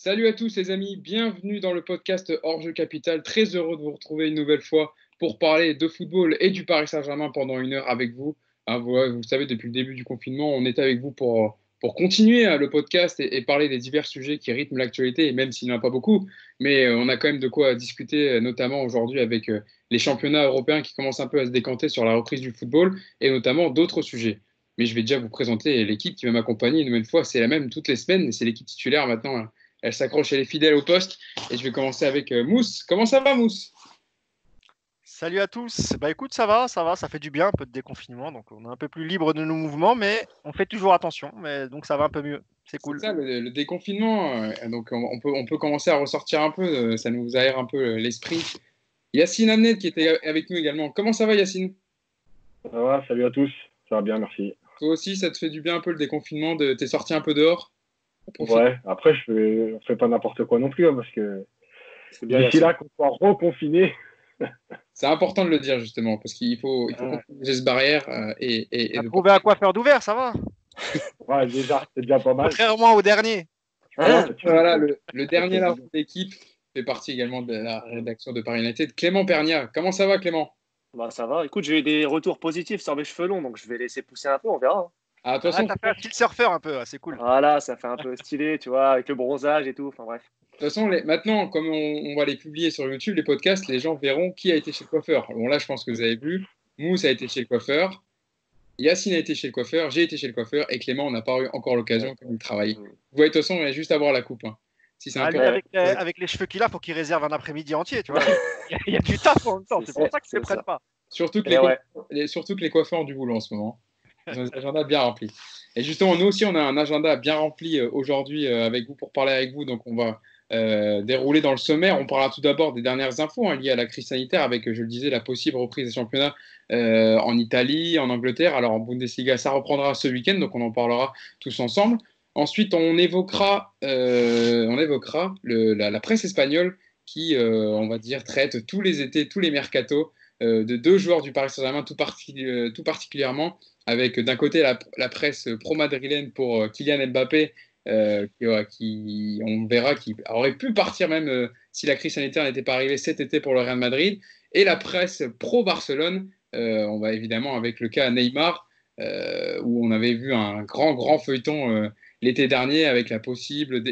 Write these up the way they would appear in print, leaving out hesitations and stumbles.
Salut à tous les amis, bienvenue dans le podcast Hors-jeu Capital. Très heureux de vous retrouver une nouvelle fois pour parler de football et du Paris Saint-Germain pendant une heure avec vous. Vous le savez, depuis le début du confinement, on est avec vous pour continuer le podcast et parler des divers sujets qui rythment l'actualité, et même s'il n'y en a pas beaucoup, mais on a quand même de quoi discuter, notamment aujourd'hui avec les championnats européens qui commencent un peu à se décanter sur la reprise du football et notamment d'autres sujets. Mais je vais déjà vous présenter l'équipe qui va m'accompagner une nouvelle fois. C'est la même toutes les semaines, et c'est l'équipe titulaire maintenant, hein. Elle s'accroche, elle est fidèle au poste. Et je vais commencer avec Mousse. Comment ça va, Mousse? Salut à tous. Bah écoute, ça fait du bien un peu de déconfinement, donc on est un peu plus libre de nos mouvements, mais on fait toujours attention, mais donc ça va un peu mieux. C'est C'est cool. ça, le déconfinement. Donc, on peut commencer à ressortir un peu. Ça nous aère un peu l'esprit. Yacine Amnet qui était avec nous également. Comment ça va, Yacine? Ça va, salut à tous. Ça va bien, merci. Toi aussi, ça te fait du bien un peu le déconfinement. T'es sorti un peu dehors? On profite. Ouais, après, on fait pas n'importe quoi non plus, hein, parce que C'est bien, d'ici Yacine. là, qu'on soit reconfiné. C'est important de le dire, justement, parce qu'il faut Ouais, contrôler les gestes barrières et T'as de... trouvé à quoi faire d'ouvert, ça va. ouais, déjà, c'est déjà pas mal. Contrairement au dernier. Alors, Ouais, voilà, ça le dernier fait là, du de bien. l'équipe fait partie également de la rédaction de Paris United. Clément Pernia. Comment ça va, Clément? Bah ça va. Écoute, j'ai eu des retours positifs sur mes cheveux longs, donc je vais laisser pousser un peu, on verra. Ah, de toute Ah, façon, t'as fait un style surfeur un peu, c'est cool. Voilà, ça fait un peu stylé, tu vois, avec le bronzage et tout. Enfin bref. de toute façon, maintenant, comme on va les publier sur YouTube, les podcasts, les gens verront qui a été chez le coiffeur. Bon, là, je pense que vous avez vu. Mousse a été chez le coiffeur. Yacine a été chez le coiffeur. J'ai été chez le coiffeur. Et Clément, on n'a pas eu encore l'occasion comme il travaille. Mm. Vous voyez, de toute façon, il y a juste à voir la coupe, hein. Si c'est un Ah, peu. lui, Ouais, avec les cheveux qu'il a, faut qu'il réserve un après-midi entier, tu vois. Il y a du taf en même temps, c'est pour ça qu'ils ne c'est prennent ça. pas. Surtout que Et ouais. surtout que les coiffeurs ont du boulot en ce moment. Ils ont des agendas bien remplis. Et justement, nous aussi, on a un agenda bien rempli aujourd'hui avec vous pour parler avec vous. Donc, on va dérouler dans le sommaire. On parlera tout d'abord des dernières infos, hein, liées à la crise sanitaire avec, je le disais, la possible reprise des championnats en Italie, en Angleterre. Alors, en Bundesliga, ça reprendra ce week-end, donc on en parlera tous ensemble. Ensuite, on évoquera la presse espagnole qui, on va dire, traite tous les étés, tous les mercatos de deux joueurs du Paris Saint-Germain tout particulièrement, avec d'un côté la presse pro-madrilène pour Kylian Mbappé, on verra, qui aurait pu partir même si la crise sanitaire n'était pas arrivée cet été pour le Real Madrid, et la presse pro-Barcelone, on va évidemment avec le cas Neymar, où on avait vu un grand feuilleton l'été dernier avec le possible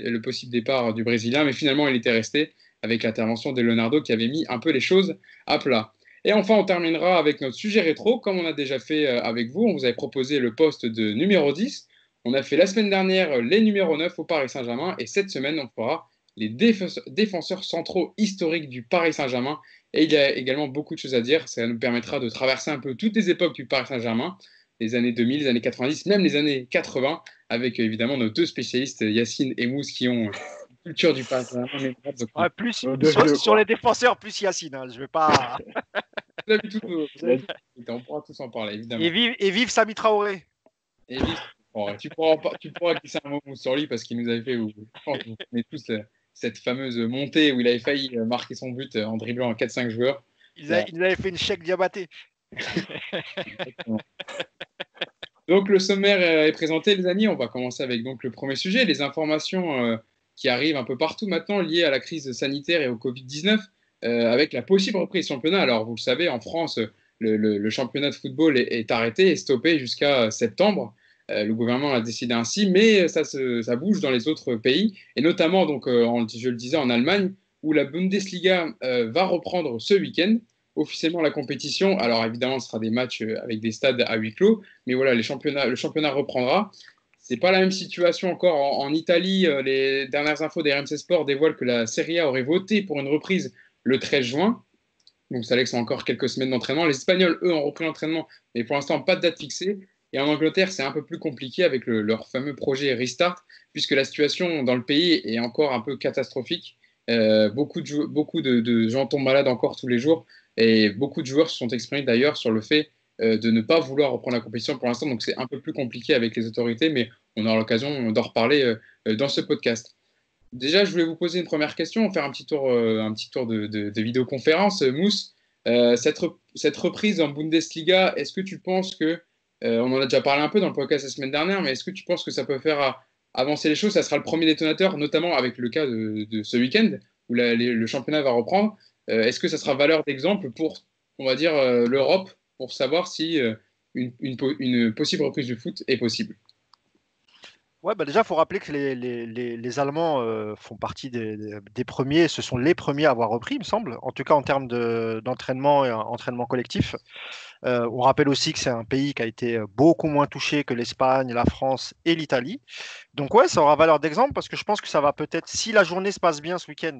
départ du Brésilien, mais finalement il était resté avec l'intervention de Leonardo qui avait mis un peu les choses à plat. Et enfin, on terminera avec notre sujet rétro, comme on a déjà fait avec vous. On vous avait proposé le poste de numéro 10. On a fait la semaine dernière les numéros 9 au Paris Saint-Germain. Et cette semaine, on fera les défenseurs centraux historiques du Paris Saint-Germain. Et il y a également beaucoup de choses à dire. Ça nous permettra de traverser un peu toutes les époques du Paris Saint-Germain, les années 2000, les années 90, même les années 80, avec évidemment nos deux spécialistes, Yacine et Mousse, qui ont une culture du Paris Saint-Germain. Ouais, plus De vieux, sur quoi. les défenseurs, plus Yacine, hein. Je vais pas. Vous avez tout, on pourra tous en parler, évidemment. Et vive Sami Traoré. Et Vive, tu pourras glisser un mot sur lui parce qu'il nous avait fait, je pense que vous connaissez tous cette fameuse montée où il avait failli marquer son but en dribblant 4-5 joueurs. Il nous avait fait une chèque Diabaté. Donc le sommaire est présenté, les amis. On va commencer avec donc le premier sujet, les informations qui arrivent un peu partout maintenant liées à la crise sanitaire et au Covid-19, avec la possible reprise du championnat. Alors vous le savez, en France, le championnat de football est arrêté et stoppé jusqu'à septembre. Le gouvernement a décidé ainsi, mais ça bouge dans les autres pays, et notamment, donc, je le disais, en Allemagne, où la Bundesliga va reprendre ce week-end officiellement la compétition. Alors évidemment, ce sera des matchs avec des stades à huis clos, mais voilà, le championnat reprendra. C'est pas la même situation encore en Italie. Les dernières infos des RMC Sport dévoilent que la Serie A aurait voté pour une reprise le 13 juin. Donc ça laisse encore quelques semaines d'entraînement. Les Espagnols, eux, ont repris l'entraînement, mais pour l'instant, pas de date fixée. Et en Angleterre, c'est un peu plus compliqué avec leur fameux projet Restart, puisque la situation dans le pays est encore un peu catastrophique. Beaucoup de gens tombent malades encore tous les jours, et beaucoup de joueurs se sont exprimés d'ailleurs sur le fait de ne pas vouloir reprendre la compétition pour l'instant. Donc c'est un peu plus compliqué avec les autorités, mais on aura l'occasion d'en reparler dans ce podcast. Déjà, je voulais vous poser une première question, faire un petit tour de vidéoconférence. Mousse, cette reprise en Bundesliga, est-ce que tu penses que, on en a déjà parlé un peu dans le podcast la semaine dernière, mais est-ce que tu penses que ça peut faire avancer les choses, ça sera le premier détonateur, notamment avec le cas de ce week-end où le championnat va reprendre. Est-ce que ça sera valeur d'exemple pour, on va dire, l'Europe pour savoir si une possible reprise du foot est possible? Ouais, bah déjà, il faut rappeler que les Allemands font partie des premiers, ce sont les premiers à avoir repris, il me semble, en tout cas en termes d'entraînement et entraînement collectif. On rappelle aussi que c'est un pays qui a été beaucoup moins touché que l'Espagne, la France et l'Italie. Donc ouais, ça aura valeur d'exemple parce que je pense que ça va peut-être, si la journée se passe bien ce week-end,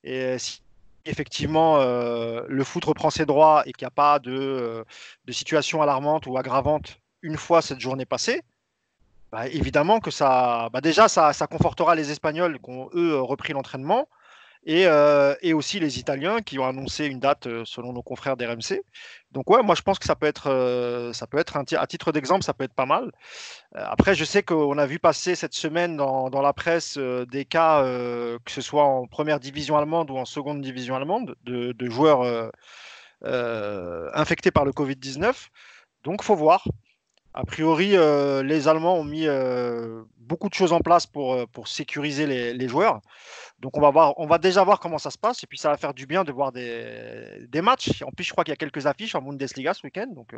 et si effectivement le foot reprend ses droits et qu'il n'y a pas de situation alarmante ou aggravante une fois cette journée passée, bah, évidemment que ça, bah déjà, ça confortera les Espagnols qui ont, eux, repris l'entraînement et aussi les Italiens qui ont annoncé une date selon nos confrères d'RMC. Donc, ouais, moi, je pense que ça peut être à titre d'exemple, ça peut être pas mal. Après, je sais qu'on a vu passer cette semaine dans la presse des cas, que ce soit en première division allemande ou en seconde division allemande, de joueurs infectés par le Covid-19. Donc, il faut voir. A priori, les Allemands ont mis beaucoup de choses en place pour sécuriser les joueurs. Donc, on va déjà voir comment ça se passe. Et puis, ça va faire du bien de voir des matchs. En plus, je crois qu'il y a quelques affiches en Bundesliga ce week-end. Donc,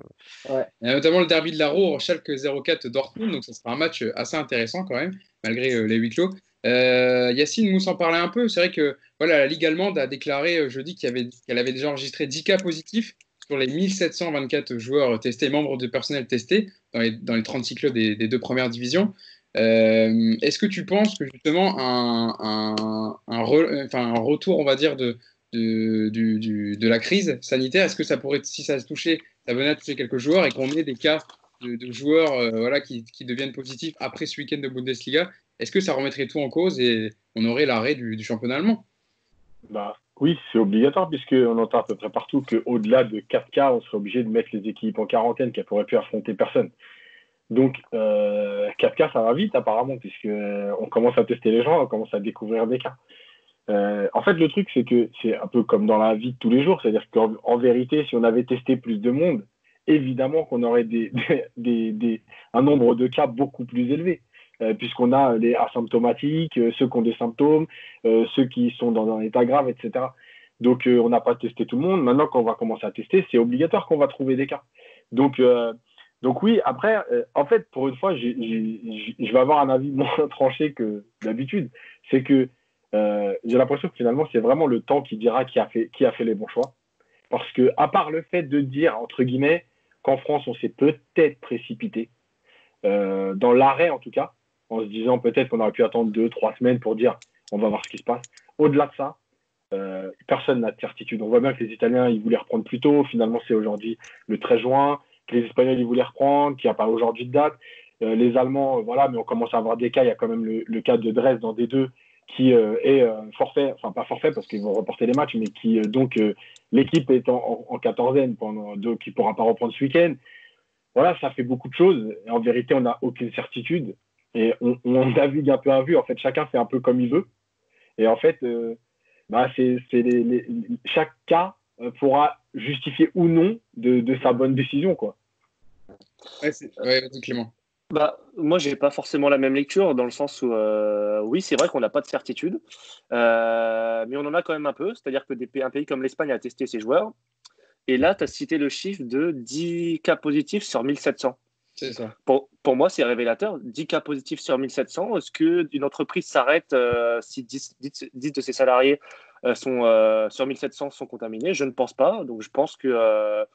Ouais. Il y a notamment le derby de la Ruhr, Schalke 04 Dortmund, donc ça sera un match assez intéressant quand même, malgré les huis clos. Yacine nous en parlait un peu. C'est vrai que voilà, la Ligue allemande a déclaré jeudi qu'elle avait déjà enregistré 10 cas positifs sur les 1724 joueurs testés, membres de personnel testés dans les 36 clubs des deux premières divisions. Est-ce que tu penses que justement enfin, un retour, on va dire, de la crise sanitaire, est-ce que ça pourrait, si ça se touchait, ça venait à toucher quelques joueurs et qu'on ait des cas de joueurs voilà, qui deviennent positifs après ce week-end de Bundesliga, est-ce que ça remettrait tout en cause et on aurait l'arrêt du championnat allemand? Bah, oui, c'est obligatoire puisqu'on entend à peu près partout qu'au-delà de 4 cas, on serait obligé de mettre les équipes en quarantaine qui pourraient plus affronter personne. Donc, 4 cas, ça va vite apparemment puisqu'on commence à tester les gens, on commence à découvrir des cas. En fait, le truc, c'est que c'est un peu comme dans la vie de tous les jours. C'est-à-dire qu'en vérité, si on avait testé plus de monde, évidemment qu'on aurait un nombre de cas beaucoup plus élevé. Puisqu'on a les asymptomatiques, ceux qui ont des symptômes, ceux qui sont dans un état grave, etc. Donc, on n'a pas testé tout le monde. Maintenant, quand on va commencer à tester, c'est obligatoire qu'on va trouver des cas. Donc oui, après, en fait, pour une fois, je vais avoir un avis moins tranché que d'habitude. C'est que j'ai l'impression que finalement, c'est vraiment le temps qui dira qui a fait les bons choix. Parce que, à part le fait de dire, entre guillemets, qu'en France, on s'est peut-être précipité, dans l'arrêt en tout cas, en se disant peut-être qu'on aurait pu attendre 2-3 semaines pour dire on va voir ce qui se passe. Au-delà de ça, personne n'a de certitude. On voit bien que les Italiens, ils voulaient reprendre plus tôt. Finalement, c'est aujourd'hui le 13 juin. Que les Espagnols, ils voulaient reprendre, qu'il n'y a pas aujourd'hui de date. Les Allemands, voilà, mais on commence à avoir des cas. Il y a quand même le cas de Dresde dans D2 qui est forfait, enfin pas forfait parce qu'ils vont reporter les matchs, mais qui l'équipe est en quatorzaine donc qui ne pourra pas reprendre ce week-end. Voilà, ça fait beaucoup de choses. Et en vérité, on n'a aucune certitude. Et on navigue un peu à vue. En fait, chacun fait un peu comme il veut. Et en fait, chaque cas pourra justifier ou non de sa bonne décision, quoi. Ouais, Clément. Bah, moi, j'ai pas forcément la même lecture dans le sens où, oui, c'est vrai qu'on n'a pas de certitude, mais on en a quand même un peu. C'est-à-dire que un pays comme l'Espagne a testé ses joueurs. Et là, tu as cité le chiffre de 10 cas positifs sur 1700. C'est ça. Pour moi, c'est révélateur. 10 cas positifs sur 1700. Est-ce qu'une entreprise s'arrête si 10 de ses salariés sur 1700 sont contaminés? Je ne pense pas. Donc, je pense que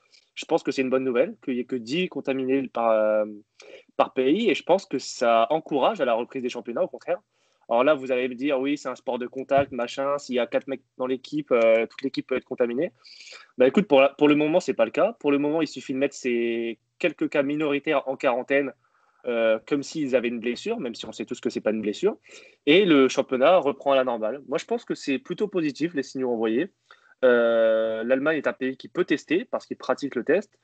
c'est une bonne nouvelle qu'il n'y ait que 10 contaminés par pays. Et je pense que ça encourage à la reprise des championnats, au contraire. Alors là, vous allez me dire, oui, c'est un sport de contact, machin. S'il y a 4 mecs dans l'équipe, toute l'équipe peut être contaminée. Bah, écoute, pour le moment, ce n'est pas le cas. Pour le moment, il suffit de mettre ces quelques cas minoritaires en quarantaine, comme s'ils avaient une blessure, même si on sait tous que ce n'est pas une blessure. Et le championnat reprend à la normale. Moi, je pense que c'est plutôt positif, les signaux envoyés. L'Allemagne est un pays qui peut tester parce qu'il pratique le test.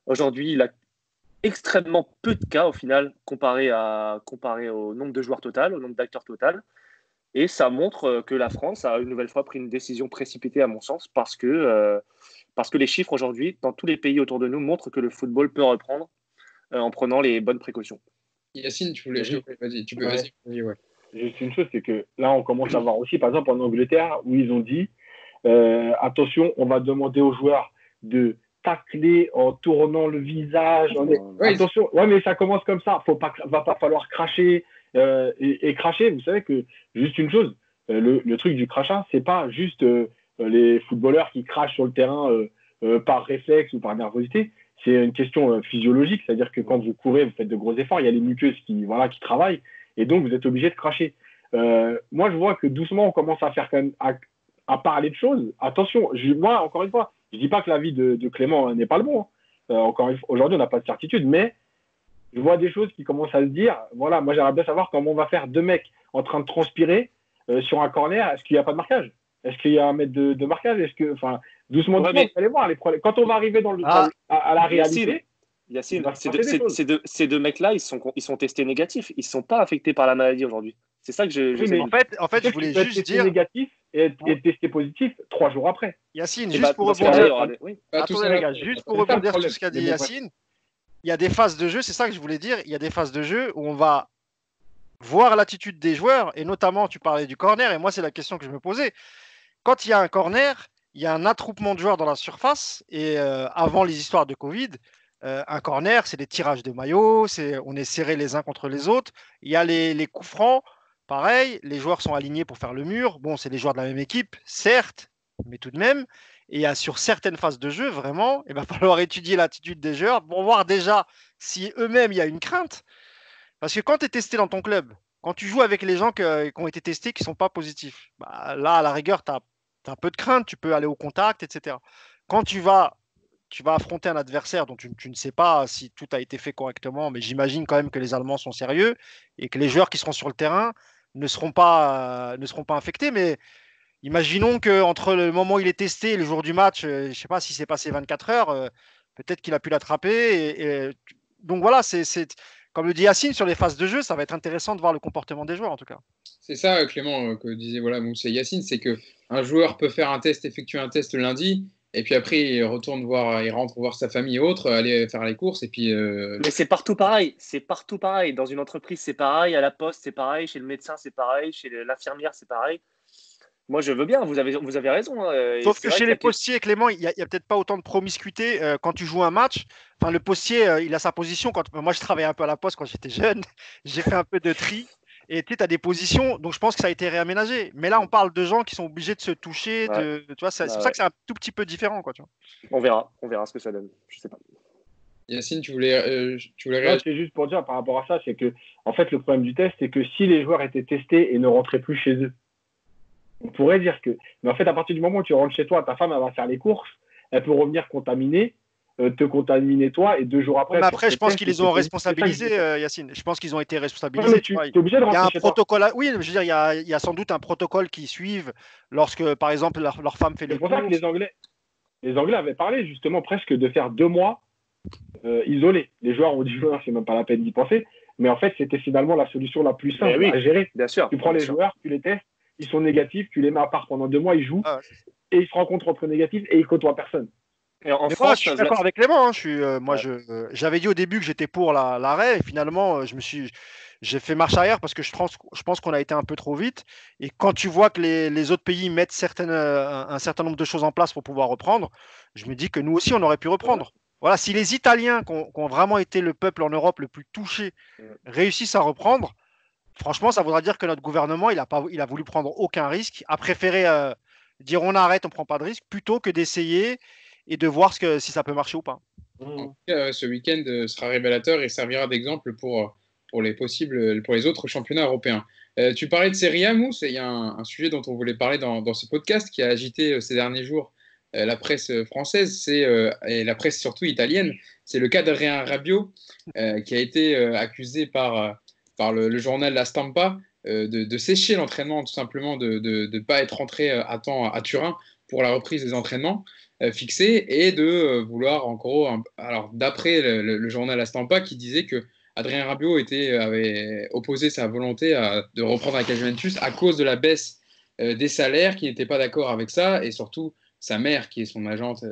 Aujourd'hui, il a extrêmement peu de cas au final comparé au nombre de joueurs total, au nombre d'acteurs total. Et ça montre que la France a une nouvelle fois pris une décision précipitée, à mon sens, parce que les chiffres aujourd'hui, dans tous les pays autour de nous, montrent que le football peut reprendre en prenant les bonnes précautions. Yacine, vas-y, tu peux, Ouais. vas-y, ouais. Juste une chose, c'est que là, on commence à voir aussi, par exemple, en Angleterre, où ils ont dit attention, on va demander aux joueurs de tacler en tournant le visage. Ouais, Attention, ouais, mais ça commence comme ça. Va pas falloir cracher. Et cracher, vous savez que, juste une chose, le truc du crachat, c'est pas juste les footballeurs qui crachent sur le terrain par réflexe ou par nervosité. C'est une question physiologique, c'est-à-dire que quand vous courez, vous faites de gros efforts, il y a les muqueuses qui travaillent, et donc vous êtes obligé de cracher. Moi, je vois que doucement, on commence à faire quand même à parler de choses. Attention, moi, encore une fois, je dis pas que l'avis de Clément n'est pas le bon. Encore une fois, aujourd'hui, on n'a pas de certitude, mais je vois des choses qui commencent à se dire. Voilà, moi, j'aimerais bien savoir comment on va faire deux mecs en train de transpirer sur un corner. Est-ce qu'il n'y a pas de marquage? Est-ce qu'il y a un mètre de marquage? Est-ce que, enfin, doucement, Ouais, doucement, vous allez voir les problèmes. Quand on va arriver à la réalité, Yacine, il va se passer des choses. ces deux mecs-là, ils sont testés négatifs. Ils ne sont pas affectés par la maladie aujourd'hui. C'est ça que je Oui, mais En fait, je voulais tu peux être juste testé dire, négatif et testé positif 3 jours après. Yacine, Et juste bah, pour dans ce cas-là, il y rebondir. aura des- oui. Pas tout Attendez ça, les gars, juste pour C'est ça le rebondir sur problème. ce qu'a dit Mais bon, Yacine, il y a des phases de jeu, c'est ça que je voulais dire, il y a des phases de jeu où on va voir l'attitude des joueurs, et notamment tu parlais du corner, et moi c'est la question que je me posais. Quand il y a un corner, il y a un attroupement de joueurs dans la surface, et avant les histoires de Covid, un corner, c'est des tirages de maillots, on est serrés les uns contre les autres, il y a les coups francs, pareil, les joueurs sont alignés pour faire le mur, bon c'est les joueurs de la même équipe, certes, mais tout de même, et sur certaines phases de jeu, vraiment, il va falloir étudier l'attitude des joueurs pour voir déjà si eux-mêmes il y a une crainte. Parce que quand tu es testé dans ton club, quand tu joues avec les gens qui ont été testés qui ne sont pas positifs, bah, là, à la rigueur, tu as un peu de crainte, tu peux aller au contact, etc. Quand tu vas affronter un adversaire dont tu ne sais pas si tout a été fait correctement, mais j'imagine quand même que les Allemands sont sérieux et que les joueurs qui seront sur le terrain ne seront pas infectés. Mais imaginons qu'entre le moment où il est testé et le jour du match, je ne sais pas si c'est passé 24 heures, peut-être qu'il a pu l'attraper. Donc voilà, comme le dit Yacine, sur les phases de jeu, ça va être intéressant de voir le comportement des joueurs en tout cas. c'est ça, Clément, que disait voilà, Moussa et Yacine, c'est que un joueur peut faire effectuer un test lundi, et puis après il rentre voir sa famille et autres, aller faire les courses, et puis Mais c'est partout pareil. C'est partout pareil. Dans une entreprise, c'est pareil. À la poste, c'est pareil. Chez le médecin, c'est pareil. Chez l'infirmière, c'est pareil. Moi, je veux bien. Vous avez raison. Hein. Sauf que chez les postiers, Clément, il n'y a peut-être pas autant de promiscuité quand tu joues un match. Enfin, le postier, il a sa position. Moi, je travaillais un peu à la poste quand j'étais jeune. J'ai fait un peu de tri. Et tu as des positions, donc je pense que ça a été réaménagé. Mais là, on parle de gens qui sont obligés de se toucher. Ouais. Tu vois, c'est pour ça que c'est un tout petit peu différent. Quoi, tu vois. On verra ce que ça donne. Je sais pas. Yacine, tu voulais réagir? Non, c'est juste pour dire par rapport à ça, c'est que en fait le problème du test, c'est que si les joueurs étaient testés et ne rentraient plus chez eux, on pourrait dire que. Mais en fait, à partir du moment où tu rentres chez toi, ta femme elle va faire les courses, elle peut revenir contaminée, te contaminer toi, et 2 jours après. Mais après, je pense qu'ils les ont responsabilisés, Yacine. Je pense qu'ils ont été responsabilisés. Ouais, tu es obligé de il y a rentrer un chez toi. protocole. Oui, je veux dire, il y a sans doute un protocole qui suivent lorsque, par exemple, leur femme fait les C'est pour ça que courses. les Anglais avaient parlé justement presque de faire 2 mois isolés. Les joueurs ont dit c'est même pas la peine d'y penser. Mais en fait, c'était finalement la solution la plus simple à gérer. Bien sûr. Tu prends les joueurs, tu les testes, ils sont négatifs, tu les mets à part pendant 2 mois, ils jouent, et ils se rencontrent entre négatifs et ils côtoient personne. Et en Mais France, moi, je suis d'accord avec Clément. Hein. J'avais dit au début que j'étais pour l'arrêt, et finalement, j'ai fait marche arrière parce que je pense qu'on a été un peu trop vite. Et quand tu vois que les autres pays mettent un certain nombre de choses en place pour pouvoir reprendre, je me dis que nous aussi, on aurait pu reprendre. Voilà, si les Italiens, qui ont vraiment été le peuple en Europe le plus touché, réussissent à reprendre, franchement, ça voudra dire que notre gouvernement, il a voulu prendre aucun risque, a préféré dire on arrête, on ne prend pas de risque, plutôt que d'essayer et de voir si ça peut marcher ou pas. En tout cas, ce week-end sera révélateur et servira d'exemple pour les autres championnats européens. Tu parlais de Serie A, Mousse, et il y a un sujet dont on voulait parler dans ce podcast qui a agité ces derniers jours la presse française, et la presse surtout italienne. C'est le cas d'Adrien Rabiot qui a été accusé par le journal La Stampa de sécher l'entraînement, tout simplement, de ne pas être rentré à temps à Turin pour la reprise des entraînements fixés, et de vouloir, en gros, alors d'après le journal La Stampa, qui disait que Adrien Rabiot avait opposé sa volonté de reprendre avec la Juventus à cause de la baisse des salaires, qui n'était pas d'accord avec ça, et surtout sa mère, qui est son agente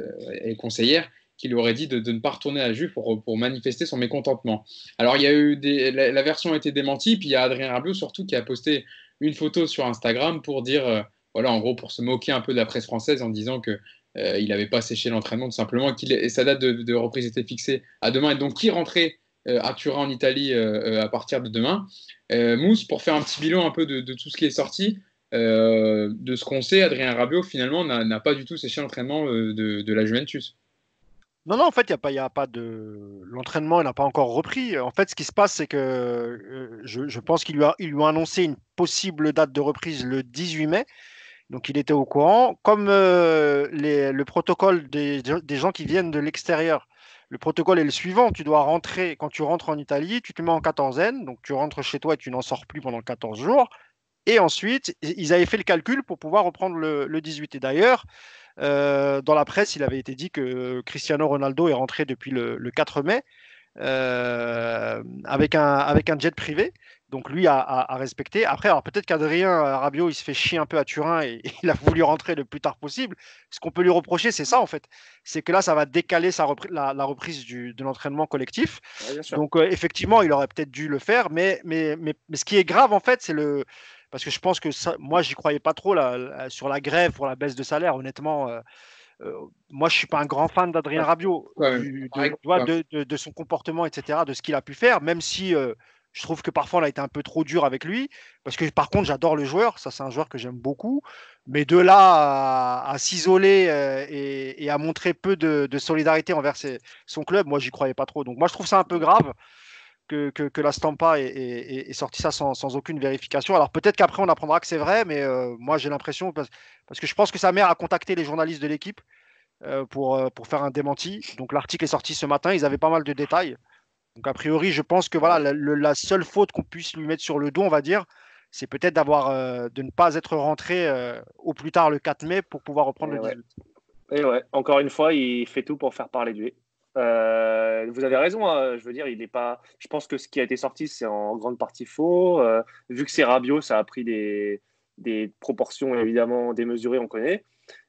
et conseillère, qui lui aurait dit de ne pas retourner à la Juve pour manifester son mécontentement. Alors, il y a eu la version a été démentie, puis il y a Adrien Rabiot surtout qui a posté une photo sur Instagram pour dire, voilà, en gros, pour se moquer un peu de la presse française en disant que il n'avait pas séché l'entraînement tout simplement, et sa date de reprise était fixée à demain, et donc qui rentrait à Turin en Italie à partir de demain. Mousse, pour faire un petit bilan un peu de tout ce qui est sorti, de ce qu'on sait, Adrien Rabiot finalement n'a pas du tout séché l'entraînement de la Juventus. Non, en fait, il y a pas de. L'entraînement, il n'a pas encore repris. En fait, ce qui se passe, c'est que je pense ils lui ont annoncé une possible date de reprise le 18 mai. Donc, il était au courant. Comme le protocole des gens qui viennent de l'extérieur, le protocole est le suivant. Tu dois rentrer, quand tu rentres en Italie, tu te mets en quatorzaine. Donc, tu rentres chez toi et tu n'en sors plus pendant 14 jours. Et ensuite, ils avaient fait le calcul pour pouvoir reprendre le 18. Et d'ailleurs, dans la presse, il avait été dit que Cristiano Ronaldo est rentré depuis le 4 mai avec un jet privé. Donc lui a respecté. Après, alors peut-être qu'Adrien Rabiot, il se fait chier un peu à Turin et il a voulu rentrer le plus tard possible. Ce qu'on peut lui reprocher, c'est ça en fait. C'est que là, ça va décaler la reprise de l'entraînement collectif. Ouais, donc effectivement, il aurait peut-être dû le faire. Mais ce qui est grave en fait, c'est le... Parce que je pense que ça, moi, j'y croyais pas trop sur la grève pour la baisse de salaire. Honnêtement, moi, je suis pas un grand fan d'Adrien Rabiot, de son comportement, etc., de ce qu'il a pu faire, même si je trouve que parfois on a été un peu trop dur avec lui. Parce que par contre, j'adore le joueur. Ça, c'est un joueur que j'aime beaucoup. Mais de là à s'isoler et à montrer peu de solidarité envers son club, moi, j'y croyais pas trop. Donc, moi, je trouve ça un peu grave que la Stampa ait sorti ça sans aucune vérification. Alors peut-être qu'après on apprendra que c'est vrai, mais moi j'ai l'impression, parce que je pense que sa mère a contacté les journalistes de l'équipe pour faire un démenti. Donc l'article est sorti ce matin, ils avaient pas mal de détails. Donc a priori, je pense que voilà, la seule faute qu'on puisse lui mettre sur le dos, on va dire, c'est peut-être de ne pas être rentré au plus tard le 4 mai pour pouvoir reprendre le 18. Et ouais, encore une fois, il fait tout pour faire parler de lui. Vous avez raison, hein, je veux dire, il n'est pas. Je pense que ce qui a été sorti, c'est en grande partie faux. Vu que c'est Rabiot, ça a pris des proportions évidemment démesurées, on connaît.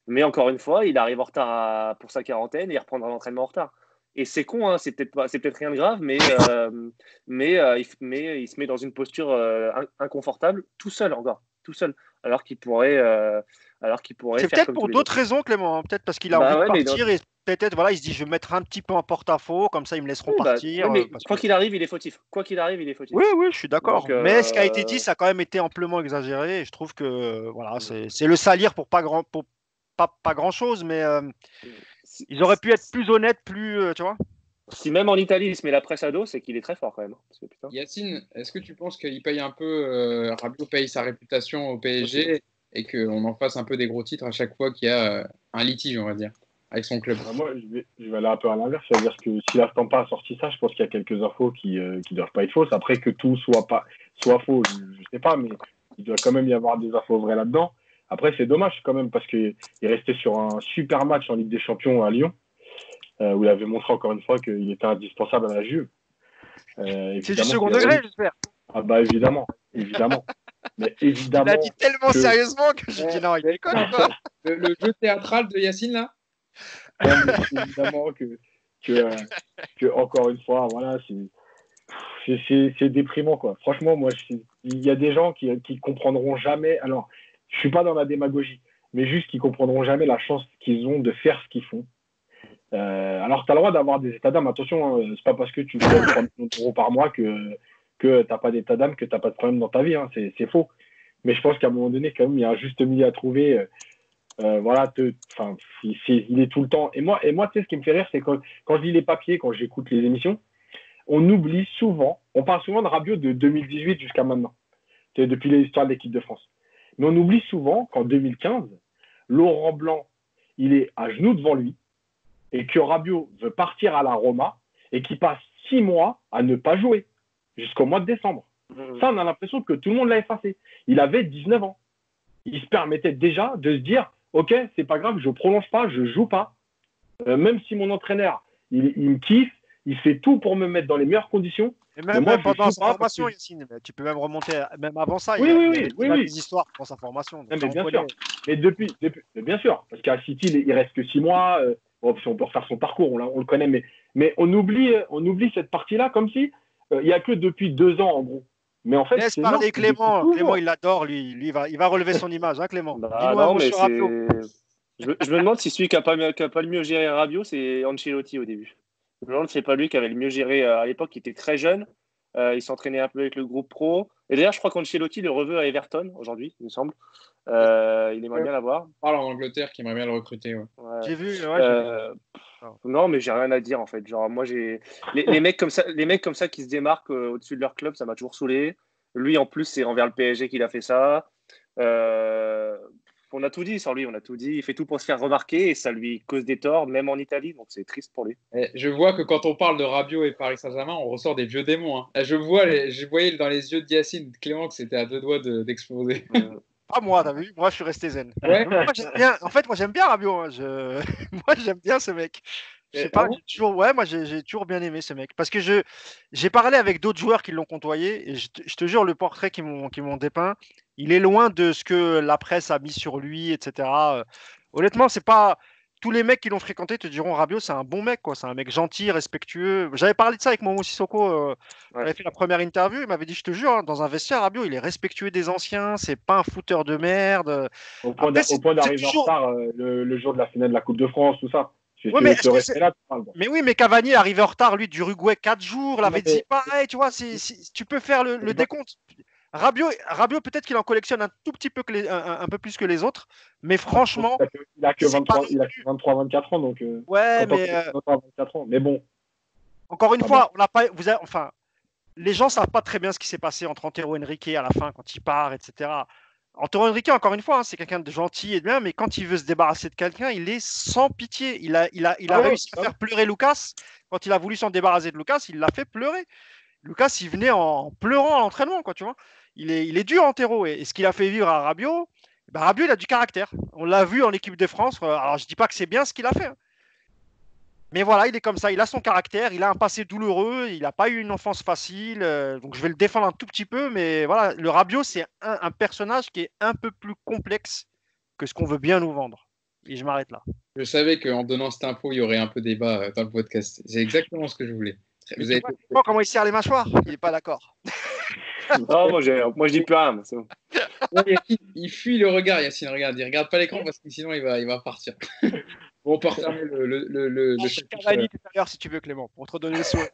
Mais encore une fois, il arrive en retard pour sa quarantaine et il reprendra l'entraînement en retard. Et c'est con, hein, c'est peut-être rien de grave, mais il se met dans une posture inconfortable, tout seul encore, tout seul, alors qu'il pourrait. C'est peut-être pour d'autres raisons, Clément. Hein. Peut-être parce qu'il a envie de partir et peut-être voilà, il se dit je vais me mettre un petit peu en porte-à-faux, comme ça ils me laisseront partir. Mais quoi qu'il arrive, il est fautif. Quoi qu'il arrive, il est fautif. Oui, je suis d'accord. Donc, mais ce qui a été dit, ça a quand même été amplement exagéré. Et je trouve que voilà, c'est le salir pour pas grand-chose, mais ils auraient pu être plus honnêtes, plus tu vois. Si même en Italie, il se met la presse à dos, c'est qu'il est très fort quand même. Parce que, putain. Yacine, est-ce que tu penses qu'il paye un peu, Rabiot paye sa réputation au PSG et qu'on en fasse un peu des gros titres à chaque fois qu'il y a un litige, on va dire, avec son club? Moi, je vais aller un peu à l'inverse. C'est-à-dire que si la Stampa a sorti ça, je pense qu'il y a quelques infos qui ne doivent pas être fausses. Après, que tout soit faux, je ne sais pas, mais il doit quand même y avoir des infos vraies là-dedans. Après, c'est dommage quand même parce qu'il restait sur un super match en Ligue des Champions à Lyon, où il avait montré encore une fois qu'il était indispensable à la Juve. C'est du second degré, j'espère. Ah bah évidemment. Mais évidemment. Il a dit tellement sérieusement que j'ai dit non, il déconne quoi. Le jeu théâtral de Yacine là. Évidemment que encore une fois, voilà, c'est déprimant quoi. Franchement, moi, il y a des gens qui comprendront jamais. Alors, je suis pas dans la démagogie, mais juste qui comprendront jamais la chance qu'ils ont de faire ce qu'ils font. Alors, tu as le droit d'avoir des états d'âme. Attention, c'est pas parce que tu gagnes 3 millions d'euros par mois que t'as pas d'état d'âme, que t'as pas de problème dans ta vie. Hein. C'est faux. Mais je pense qu'à un moment donné, quand même, il y a un juste milieu à trouver. Voilà, il est tout le temps. Et moi, tu sais, ce qui me fait rire, c'est quand je lis les papiers, quand j'écoute les émissions, on oublie souvent, on parle souvent de Rabiot de 2018 jusqu'à maintenant, depuis l'histoire de l'équipe de France. Mais on oublie souvent qu'en 2015, Laurent Blanc, il est à genoux devant lui et que Rabiot veut partir à la Roma et qu'il passe 6 mois à ne pas jouer jusqu'au mois de décembre. Ça, on a l'impression que tout le monde l'a effacé. Il avait 19 ans. Il se permettait déjà de se dire ok, c'est pas grave, je prolonge pas, je joue pas. Même si mon entraîneur, il me kiffe, il fait tout pour me mettre dans les meilleures conditions. Et même pendant sa formation, Yacine, tu peux même remonter même avant ça. Oui. Il y a des histoires pendant sa formation. Mais bien sûr. Mais depuis, bien sûr, parce qu'à City, il reste que 6 mois. Bon, si on peut refaire son parcours, on le connaît, mais on oublie cette partie-là comme si il n'y a que depuis 2 ans, en gros. Mais en fait, Laisse c'est non, parler c'est depuis Clément. Clément, toujours. il l'adore, lui. Lui, il va relever son image, hein, Clément. Bah Dis-nous un non, mot mais sur Rabiot. je me demande si celui qui a pas le mieux géré Rabiot, c'est Ancelotti au début. Je me demande si c'est pas lui qui avait le mieux géré à l'époque. Il était très jeune. Il s'entraînait un peu avec le groupe pro. Et d'ailleurs, je crois qu'Ancelotti le reveut à Everton aujourd'hui, il me semble. Il aimerait bien l'avoir. On parle en Angleterre qui aimerait bien le recruter. Ouais. Ouais. J'ai vu. Non, mais j'ai rien à dire en fait. Genre, moi, les mecs comme ça qui se démarquent au-dessus de leur club, ça m'a toujours saoulé. Lui, en plus, c'est envers le PSG qu'il a fait ça. On a tout dit sur lui, on a tout dit. Il fait tout pour se faire remarquer et ça lui cause des torts, même en Italie. Donc, c'est triste pour lui. Et je vois que quand on parle de Rabiot et Paris Saint-Germain, on ressort des vieux démons. Hein. Je voyais dans les yeux de Yacine Clément que c'était à 2 doigts d'exploser. Pas moi, t'as vu? Moi, je suis resté zen. Ouais. Moi, j'aime bien Rabiot. Hein. Moi, j'aime bien ce mec. Je sais pas, moi j'ai toujours bien aimé ce mec. Parce que j'ai parlé avec d'autres joueurs qui l'ont côtoyé et je te jure, le portrait qu'ils m'ont dépeint, il est loin de ce que la presse a mis sur lui, etc. Honnêtement, c'est pas. Tous les mecs qui l'ont fréquenté te diront Rabiot, c'est un bon mec, quoi. C'est un mec gentil, respectueux. J'avais parlé de ça avec Momo Sissoko. J'avais fait la première interview. Il m'avait dit, je te jure, hein, dans un vestiaire, Rabiot, il est respectueux des anciens. C'est pas un fouteur de merde. Au point d'arriver en retard le jour de la finale de la Coupe de France, tout ça. Ouais, mais oui, mais Cavani est arrivé en retard, lui, d'Uruguay 4 jours. L'avait dit pareil, tu vois. Tu peux faire le décompte. Rabiot peut-être qu'il en collectionne un tout petit peu un peu plus que les autres, mais franchement, il a que 23-24 ans, donc ouais, mais 24 ans. Mais bon, encore une fois, on n'a pas, enfin, les gens savent pas très bien ce qui s'est passé entre Antero Henrique à la fin quand il part, etc. Antero Henrique, encore une fois, hein, c'est quelqu'un de gentil et de bien, mais quand il veut se débarrasser de quelqu'un, il est sans pitié. Il a réussi à faire pleurer Lucas. Quand il a voulu s'en débarrasser de Lucas, il l'a fait pleurer. Lucas, il venait en pleurant à l'entraînement, quoi, tu vois. Il est dur, Antero. Et ce qu'il a fait vivre à Rabiot, Rabiot, il a du caractère. On l'a vu en équipe de France. Alors, je dis pas que c'est bien ce qu'il a fait. Hein. Mais voilà, il est comme ça. Il a son caractère. Il a un passé douloureux. Il n'a pas eu une enfance facile. Donc, je vais le défendre un tout petit peu. Mais voilà, le Rabiot, c'est un personnage qui est un peu plus complexe que ce qu'on veut bien nous vendre. Et je m'arrête là. Je savais qu'en donnant cette info, il y aurait un peu débat dans le podcast. C'est exactement ce que je voulais. Vous avez vois comment il serre les mâchoires? Il n'est pas d'accord. Non, moi je dis plus rien. C'est bon. Il fuit le regard, Yacine. Regarde, il regarde pas l'écran parce que sinon il va partir. Bon, on peut refermer le chapitre. Cavani tout à l'heure si tu veux, Clément, pour te redonner le souhait.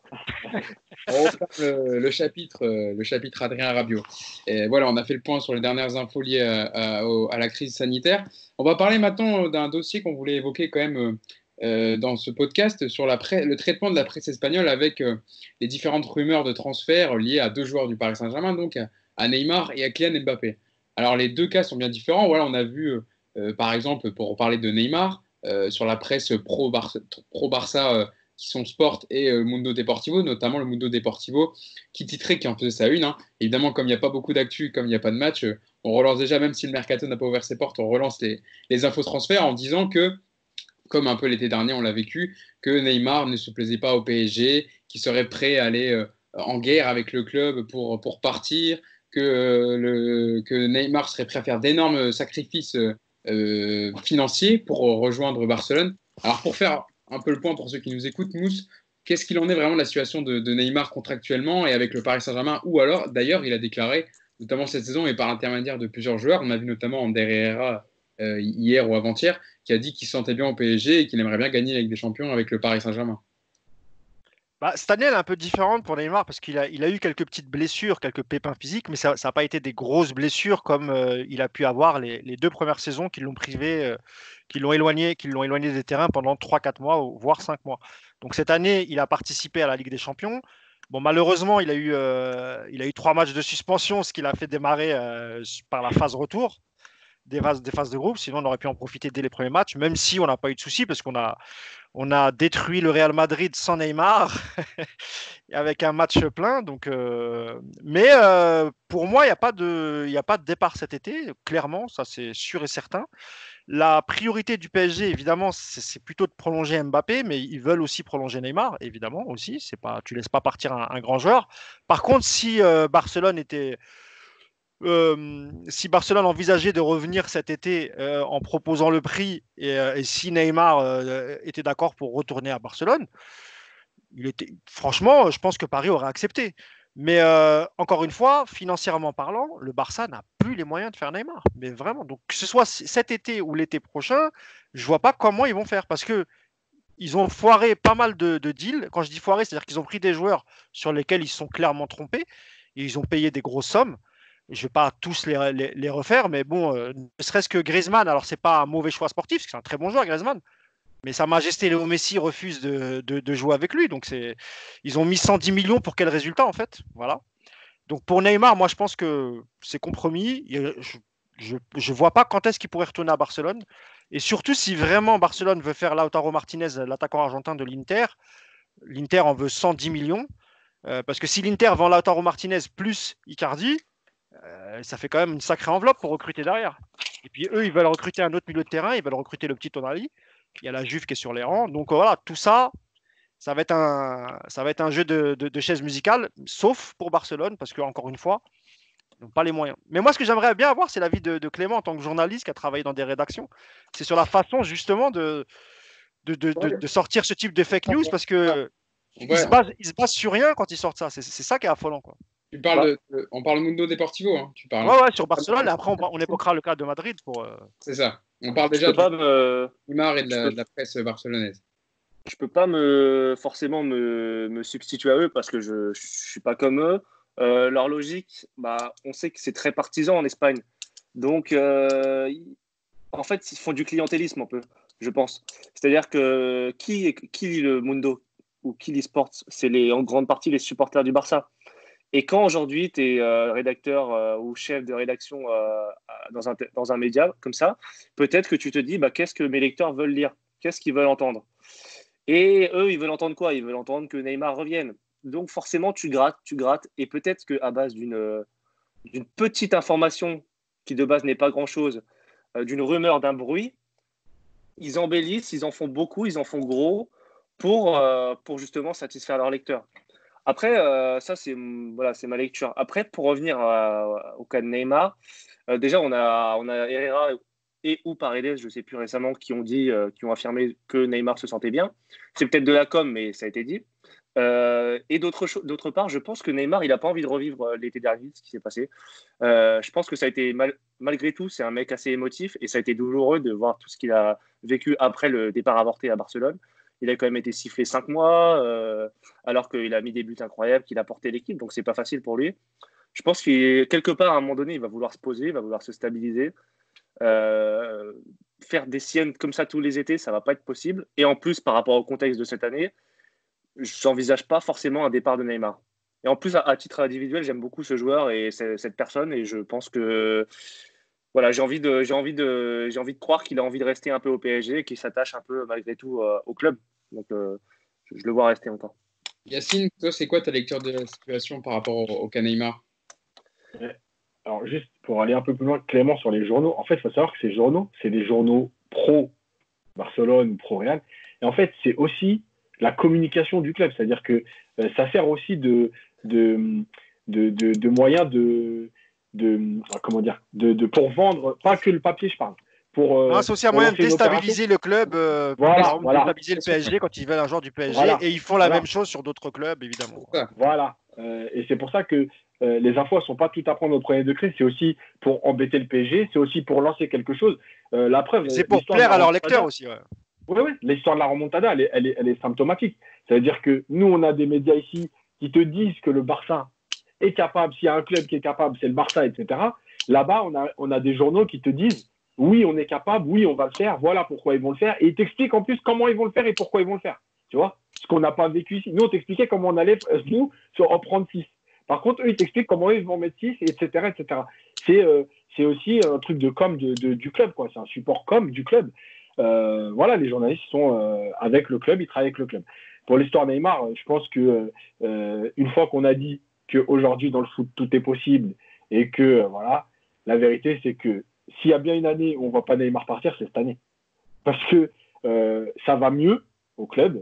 On referme le chapitre Adrien Rabiot. Et voilà, on a fait le point sur les dernières infos liées à la crise sanitaire. On va parler maintenant d'un dossier qu'on voulait évoquer quand même dans ce podcast sur le traitement de la presse espagnole avec les différentes rumeurs de transfert liées à 2 joueurs du Paris Saint-Germain, donc à Neymar et à Kylian Mbappé. Alors les 2 cas sont bien différents. Voilà, on a vu par exemple, pour parler de Neymar, sur la presse pro-Barça qui sont Sport et Mundo Deportivo, notamment le Mundo Deportivo qui titrait, qui en faisait sa une. Hein. Évidemment, comme il n'y a pas beaucoup d'actu, comme il n'y a pas de match, on relance déjà, même si le mercato n'a pas ouvert ses portes, on relance les infos transferts en disant que, comme un peu l'été dernier, on l'a vécu, que Neymar ne se plaisait pas au PSG, qu'il serait prêt à aller en guerre avec le club pour partir, que Neymar serait prêt à faire d'énormes sacrifices financiers pour rejoindre Barcelone. Alors, pour faire un peu le point pour ceux qui nous écoutent, Mousse, qu'est-ce qu'il en est vraiment de la situation de Neymar contractuellement et avec le Paris Saint-Germain? Ou alors, d'ailleurs, il a déclaré, notamment cette saison et par l'intermédiaire de plusieurs joueurs, on a vu notamment Ander Herrera hier ou avant-hier, qui a dit qu'il se sentait bien au PSG et qu'il aimerait bien gagner la Ligue des Champions avec le Paris Saint-Germain. Cette année, elle est un peu différente pour Neymar parce qu'il a eu quelques petites blessures, quelques pépins physiques, mais ça n'a pas été des grosses blessures comme il a pu avoir les 2 premières saisons qui l'ont privé, qui l'ont éloigné des terrains pendant 3-4 mois, voire 5 mois. Donc cette année, il a participé à la Ligue des Champions. Bon, malheureusement, il a eu 3 matchs de suspension, ce qui l'a fait démarrer par la phase retour. Des phases de groupe, sinon on aurait pu en profiter dès les premiers matchs, même si on n'a pas eu de soucis parce qu'on a détruit le Real Madrid sans Neymar avec un match plein. Donc, mais pour moi, il n'y a pas de départ cet été, clairement, ça c'est sûr et certain. La priorité du PSG, évidemment, c'est plutôt de prolonger Mbappé, mais ils veulent aussi prolonger Neymar, évidemment aussi. Tu ne laisses pas partir un grand joueur. Par contre, si Barcelone était si Barcelone envisageait de revenir cet été en proposant le prix et si Neymar était d'accord pour retourner à Barcelone, franchement, je pense que Paris aurait accepté. Mais encore une fois, financièrement parlant, le Barça n'a plus les moyens de faire Neymar. Mais vraiment, donc que ce soit cet été ou l'été prochain, je vois pas comment ils vont faire parce que ils ont foiré pas mal de deals. Quand je dis foiré, c'est-à-dire qu'ils ont pris des joueurs sur lesquels ils se sont clairement trompés et ils ont payé des grosses sommes. Je ne vais pas tous les refaire, mais bon, ne serait-ce que Griezmann, alors c'est pas un mauvais choix sportif, parce que c'est un très bon joueur, Griezmann, mais Sa Majesté Léo Messi refuse de jouer avec lui. Donc ils ont mis 110 millions pour quel résultat en fait? Voilà. Donc pour Neymar, moi je pense que c'est compromis. Je ne vois pas quand est-ce qu'il pourrait retourner à Barcelone. Et surtout si vraiment Barcelone veut faire Lautaro Martinez, l'attaquant argentin de l'Inter, l'Inter en veut 110 millions. Parce que si l'Inter vend Lautaro Martinez plus Icardi, ça fait quand même une sacrée enveloppe pour recruter derrière. Et puis eux, ils veulent recruter un autre milieu de terrain, ils veulent recruter le petit Tonali. Il y a la Juve qui est sur les rangs. Donc voilà, tout ça, ça va être un jeu de chaises musicales, sauf pour Barcelone, parce qu'encore une fois, ils n'ont pas les moyens. Mais moi, ce que j'aimerais bien avoir, c'est l'avis de Clément en tant que journaliste qui a travaillé dans des rédactions. C'est sur la façon justement de sortir ce type de fake news, parce que ils se basent sur rien quand ils sortent ça. C'est ça qui est affolant, quoi. On parle Mundo Deportivo, hein. Tu parles. Ouais, sur Barcelone, et après on évoquera le cas de Madrid pour. C'est ça. On parle déjà de Neymar et de la presse barcelonaise. Je peux pas forcément me substituer à eux parce que je suis pas comme eux. Leur logique, on sait que c'est très partisan en Espagne. Donc, en fait, ils font du clientélisme un peu, je pense. C'est-à-dire que qui lit le Mundo ou qui lit Sports, c'est en grande partie les supporters du Barça. Et quand aujourd'hui tu es rédacteur ou chef de rédaction dans un média comme ça, peut-être que tu te dis qu'est-ce que mes lecteurs veulent lire, qu'est-ce qu'ils veulent entendre. Et eux, ils veulent entendre quoi? Ils veulent entendre que Neymar revienne. Donc forcément, tu grattes, et peut-être qu'à base d'une petite information qui de base n'est pas grand-chose, d'une rumeur, d'un bruit, ils embellissent, ils en font beaucoup, ils en font gros pour justement satisfaire leurs lecteurs. Après, ça, c'est ma lecture. Après, pour revenir au cas de Neymar, déjà, on a Herrera ou Paredes, je ne sais plus récemment, qui ont affirmé que Neymar se sentait bien. C'est peut-être de la com, mais ça a été dit. Et d'autre part, je pense que Neymar, il n'a pas envie de revivre l'été dernier, ce qui s'est passé. Je pense que ça a été, malgré tout, c'est un mec assez émotif, et ça a été douloureux de voir tout ce qu'il a vécu après le départ avorté à Barcelone. Il a quand même été sifflé 5 mois, alors qu'il a mis des buts incroyables, qu'il a porté l'équipe, donc c'est pas facile pour lui. Je pense qu'il quelque part, à un moment donné, il va vouloir se poser, il va vouloir se stabiliser. Faire des siennes comme ça tous les étés, ça va pas être possible. Et en plus, par rapport au contexte de cette année, j'envisage pas forcément un départ de Neymar. Et en plus, à titre individuel, j'aime beaucoup ce joueur et cette personne, et je pense que voilà, j'ai envie de croire qu'il a envie de rester un peu au PSG et qu'il s'attache un peu malgré tout au club. Donc, je le vois rester longtemps. Yacine, toi, c'est quoi ta lecture de la situation par rapport au cas Neymar? Alors, juste pour aller un peu plus loin, Clément, sur les journaux, en fait, il faut savoir que ces journaux, c'est des journaux pro-Barcelone ou pro-Real. Et en fait, c'est aussi la communication du club. C'est-à-dire que ça sert aussi de moyen pour vendre, pas que le papier, je parle. C'est aussi un moyen de déstabiliser le club, déstabiliser le PSG quand ils veulent un joueur du PSG, et ils font la même chose sur d'autres clubs, évidemment. Voilà, et c'est pour ça que les infos ne sont pas tout à prendre au premier degré, c'est aussi pour embêter le PSG, c'est aussi pour lancer quelque chose. La preuve, c'est pour plaire à leurs lecteurs aussi. Oui, l'histoire de la remontada, elle est symptomatique. Ça veut dire que nous, on a des médias ici qui te disent que le Barça est capable, s'il y a un club qui est capable, c'est le Barça, etc. Là-bas, on a des journaux qui te disent oui, on est capable, oui, on va le faire, voilà pourquoi ils vont le faire. Et ils t'expliquent en plus comment ils vont le faire et pourquoi ils vont le faire. Tu vois, ce qu'on n'a pas vécu ici. Nous, on t'expliquait comment on allait, nous, en prendre 6. Par contre, eux, ils t'expliquent comment ils vont mettre 6, etc. C'est aussi un truc de com du club, quoi. C'est un support com du club. Voilà, les journalistes sont avec le club, ils travaillent avec le club. Pour l'histoire Neymar, je pense que une fois qu'on a dit qu'aujourd'hui, dans le foot, tout est possible et que, voilà, la vérité, c'est que s'il y a bien une année où on ne voit pas Neymar partir, c'est cette année. Parce que ça va mieux au club,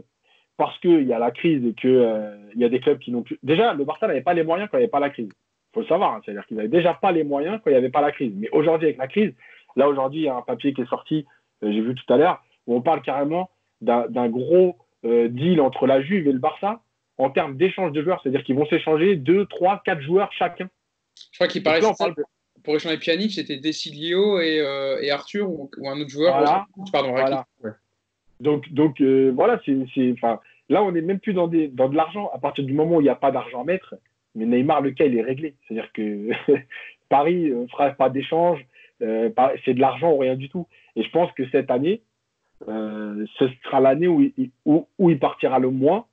parce qu'il y a la crise et qu'il y a des clubs qui n'ont plus... Déjà, le Barça n'avait pas les moyens quand il n'y avait pas la crise. faut le savoir. Hein. C'est-à-dire qu'ils n'avaient déjà pas les moyens quand il n'y avait pas la crise. Mais aujourd'hui, avec la crise, là, aujourd'hui, il y a un papier qui est sorti, j'ai vu tout à l'heure, où on parle carrément d'un gros deal entre la Juve et le Barça en termes d'échange de joueurs. C'est-à-dire qu'ils vont s'échanger 2, 3, 4 joueurs chacun. Je crois qu'il parlait pour échanger Pjanic, c'était Desilio et Arthur ou un autre joueur. Voilà. Pardon, voilà. Ouais. Donc voilà, là, on n'est même plus dans de l'argent. À partir du moment où il n'y a pas d'argent à mettre, mais Neymar, le cas, il est réglé. C'est-à-dire que Paris ne fera pas d'échange, c'est de l'argent ou rien du tout. Et je pense que cette année, ce sera l'année où il partira le moins.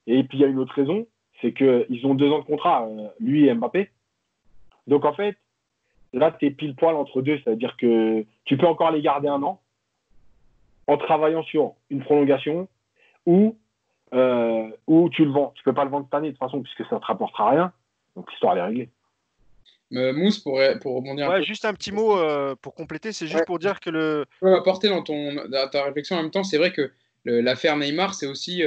Et puis, il y a une autre raison, c'est qu'ils ont 2 ans de contrat, lui et Mbappé. Donc, en fait, là, tu es pile poil entre deux. C'est-à-dire que tu peux encore les garder 1 an en travaillant sur une prolongation ou tu le vends. Tu ne peux pas le vendre cette année, de toute façon, puisque ça ne te rapportera rien. Donc, l'histoire, elle est réglée. Mousse, pour rebondir un peu. Juste un petit mot pour compléter, c'est juste pour dire que le... Je peux apporter dans ta réflexion en même temps, c'est vrai que l'affaire Neymar, c'est aussi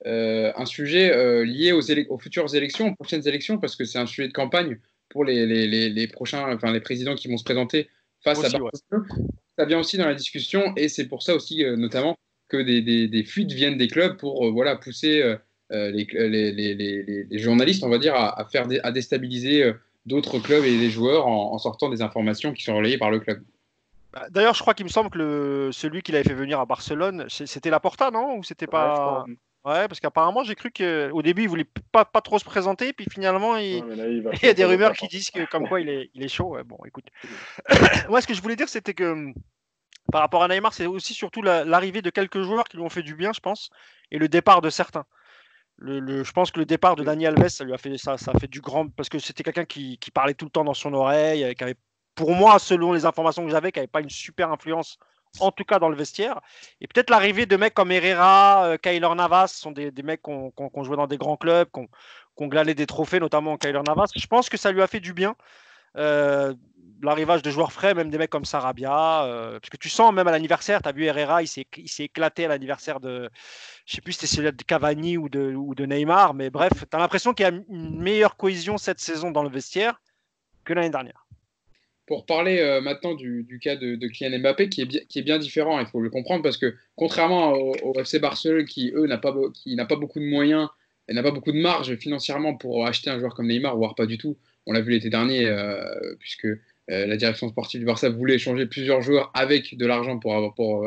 un sujet lié aux futures élections, aux prochaines élections, parce que c'est un sujet de campagne pour les prochains, enfin les présidents qui vont se présenter face à Barcelone. Ouais. Ça vient aussi dans la discussion, et c'est pour ça aussi notamment que des fuites viennent des clubs pour pousser les journalistes, on va dire, à déstabiliser d'autres clubs et des joueurs en sortant des informations qui sont relayées par le club. D'ailleurs, je crois qu'il me semble que celui qui l'avait fait venir à Barcelone, c'était Laporta, non? Ou c'était pas... Ouais, parce qu'apparemment, j'ai cru qu'au début, il voulait pas trop se présenter, puis finalement, il y a des rumeurs qui disent que comme quoi il est chaud. Ouais, bon, écoute. Moi, ce que je voulais dire, c'était que par rapport à Neymar, c'est aussi surtout l'arrivée de quelques joueurs qui lui ont fait du bien, je pense, et le départ de certains. Je pense que le départ de Dani Alves, ça a fait du grand, parce que c'était quelqu'un qui parlait tout le temps dans son oreille, qui avait, pour moi, selon les informations que j'avais, qui n'avait pas une super influence, en tout cas dans le vestiaire. Et peut-être l'arrivée de mecs comme Herrera, Keylor Navas, sont des mecs qui ont joué dans des grands clubs, qui ont glané des trophées, notamment Keylor Navas. Je pense que ça lui a fait du bien. L'arrivage de joueurs frais, même des mecs comme Sarabia, parce que tu sens même à l'anniversaire, tu as vu Herrera, il s'est éclaté à l'anniversaire de, je sais plus si c'était celui de Cavani ou de Neymar, mais bref, tu as l'impression qu'il y a une meilleure cohésion cette saison dans le vestiaire que l'année dernière. Pour parler maintenant du cas de Kylian Mbappé, qui est bien différent, il faut le comprendre, parce que contrairement au FC Barcelone, qui n'a pas beaucoup de moyens et n'a pas beaucoup de marge financièrement pour acheter un joueur comme Neymar, voire pas du tout. On l'a vu l'été dernier, puisque la direction sportive du Barça voulait échanger plusieurs joueurs avec de l'argent pour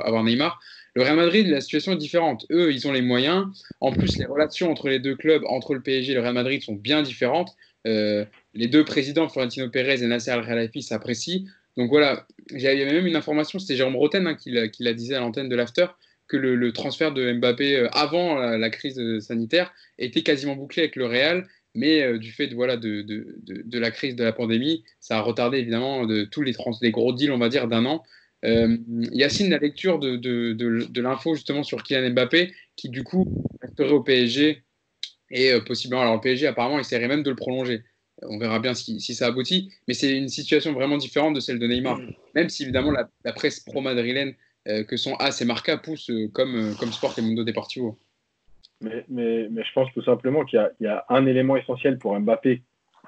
avoir Neymar. Le Real Madrid, la situation est différente. Eux, ils ont les moyens. En plus, les relations entre les deux clubs, entre le PSG et le Real Madrid, sont bien différentes. Les deux présidents, Florentino Pérez et Nasser Al-Khelaifi, s'apprécient. Donc voilà, il y avait même une information, c'était Jérôme Roten qui la disait à l'antenne de l'After, que le transfert de Mbappé avant la crise sanitaire était quasiment bouclé avec le Real, mais du fait de la crise de la pandémie, ça a retardé évidemment tous les gros deals, on va dire, d'1 an. Yacine, la lecture de l'info justement sur Kylian Mbappé, qui du coup resterait au PSG et possiblement, alors le PSG apparemment essaierait même de le prolonger. On verra bien si ça aboutit, mais c'est une situation vraiment différente de celle de Neymar. Même si évidemment la presse pro-madrilène que sont AS et Marca pousse comme Sport et Mundo Deportivo. Mais je pense tout simplement qu'il y a un élément essentiel pour Mbappé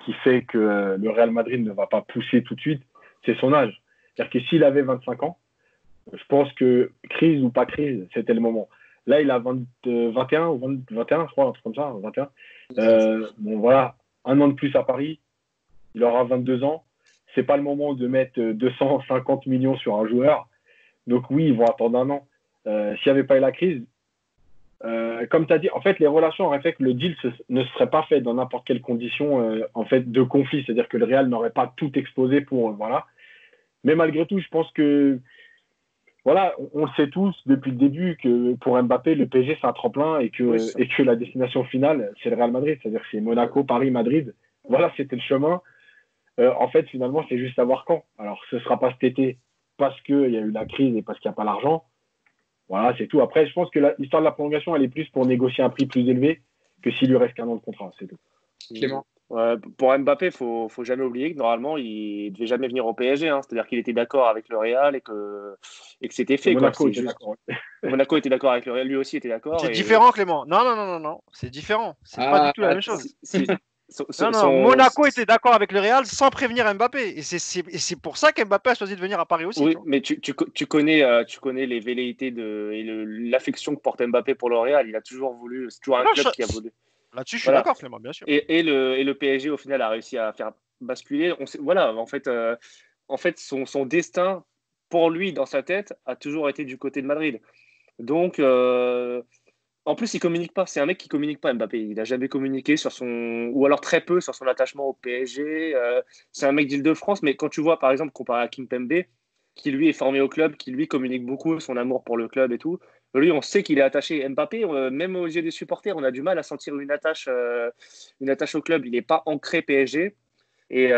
qui fait que le Real Madrid ne va pas pousser tout de suite, c'est son âge. C'est-à-dire que s'il avait 25 ans, je pense que crise ou pas crise, c'était le moment. Là, il a 21 ou 21, je crois, un truc comme ça, 21. Bon, voilà, 1 an de plus à Paris, il aura 22 ans. C'est pas le moment de mettre 250 millions sur un joueur. Donc oui, ils vont attendre 1 an. S'il n'y avait pas eu la crise, comme tu as dit, en fait, les relations auraient fait que le deal ne serait pas fait dans n'importe quelle condition en fait, de conflit. C'est-à-dire que le Real n'aurait pas tout exposé pour... voilà. Mais malgré tout, je pense que voilà, on le sait tous depuis le début que pour Mbappé, le PSG, c'est un tremplin et que la destination finale, c'est le Real Madrid. C'est-à-dire que c'est Monaco, Paris, Madrid. Voilà, c'était le chemin. En fait, finalement, c'est juste savoir quand. Alors, ce ne sera pas cet été parce qu'il y a eu la crise et parce qu'il n'y a pas l'argent. Voilà, c'est tout. Après, je pense que l'histoire de la prolongation, elle est plus pour négocier un prix plus élevé que s'il lui reste qu'1 an de contrat. C'est tout. Clément. Pour Mbappé, faut jamais oublier que normalement, il devait jamais venir au PSG. Hein. C'est-à-dire qu'il était d'accord avec le Real et que c'était fait. Monaco était d'accord. Monaco était d'accord avec le Real, lui aussi était d'accord. C'est différent, Clément. Non. C'est différent. C'est pas du tout la même chose. Non, Monaco était d'accord avec le Real sans prévenir Mbappé. Et c'est pour ça qu'Mbappé a choisi de venir à Paris aussi. Oui, mais tu connais les velléités et l'affection que porte Mbappé pour le Real. Il a toujours voulu, c'est toujours un club qui a voulu. Là-dessus, je suis d'accord, Clément, bien sûr. Et le PSG, au final, a réussi à faire basculer. Voilà, en fait son destin, pour lui, dans sa tête, a toujours été du côté de Madrid. Donc, en plus, il communique pas. C'est un mec qui communique pas, Mbappé. Il n'a jamais communiqué ou alors très peu sur son attachement au PSG. C'est un mec d'Île-de-France, mais quand tu vois, par exemple, comparé à Kimpembe, qui lui est formé au club, qui lui communique beaucoup son amour pour le club et tout, lui, on sait qu'il est attaché. Mbappé, même aux yeux des supporters, on a du mal à sentir une attache au club. Il n'est pas ancré PSG. Et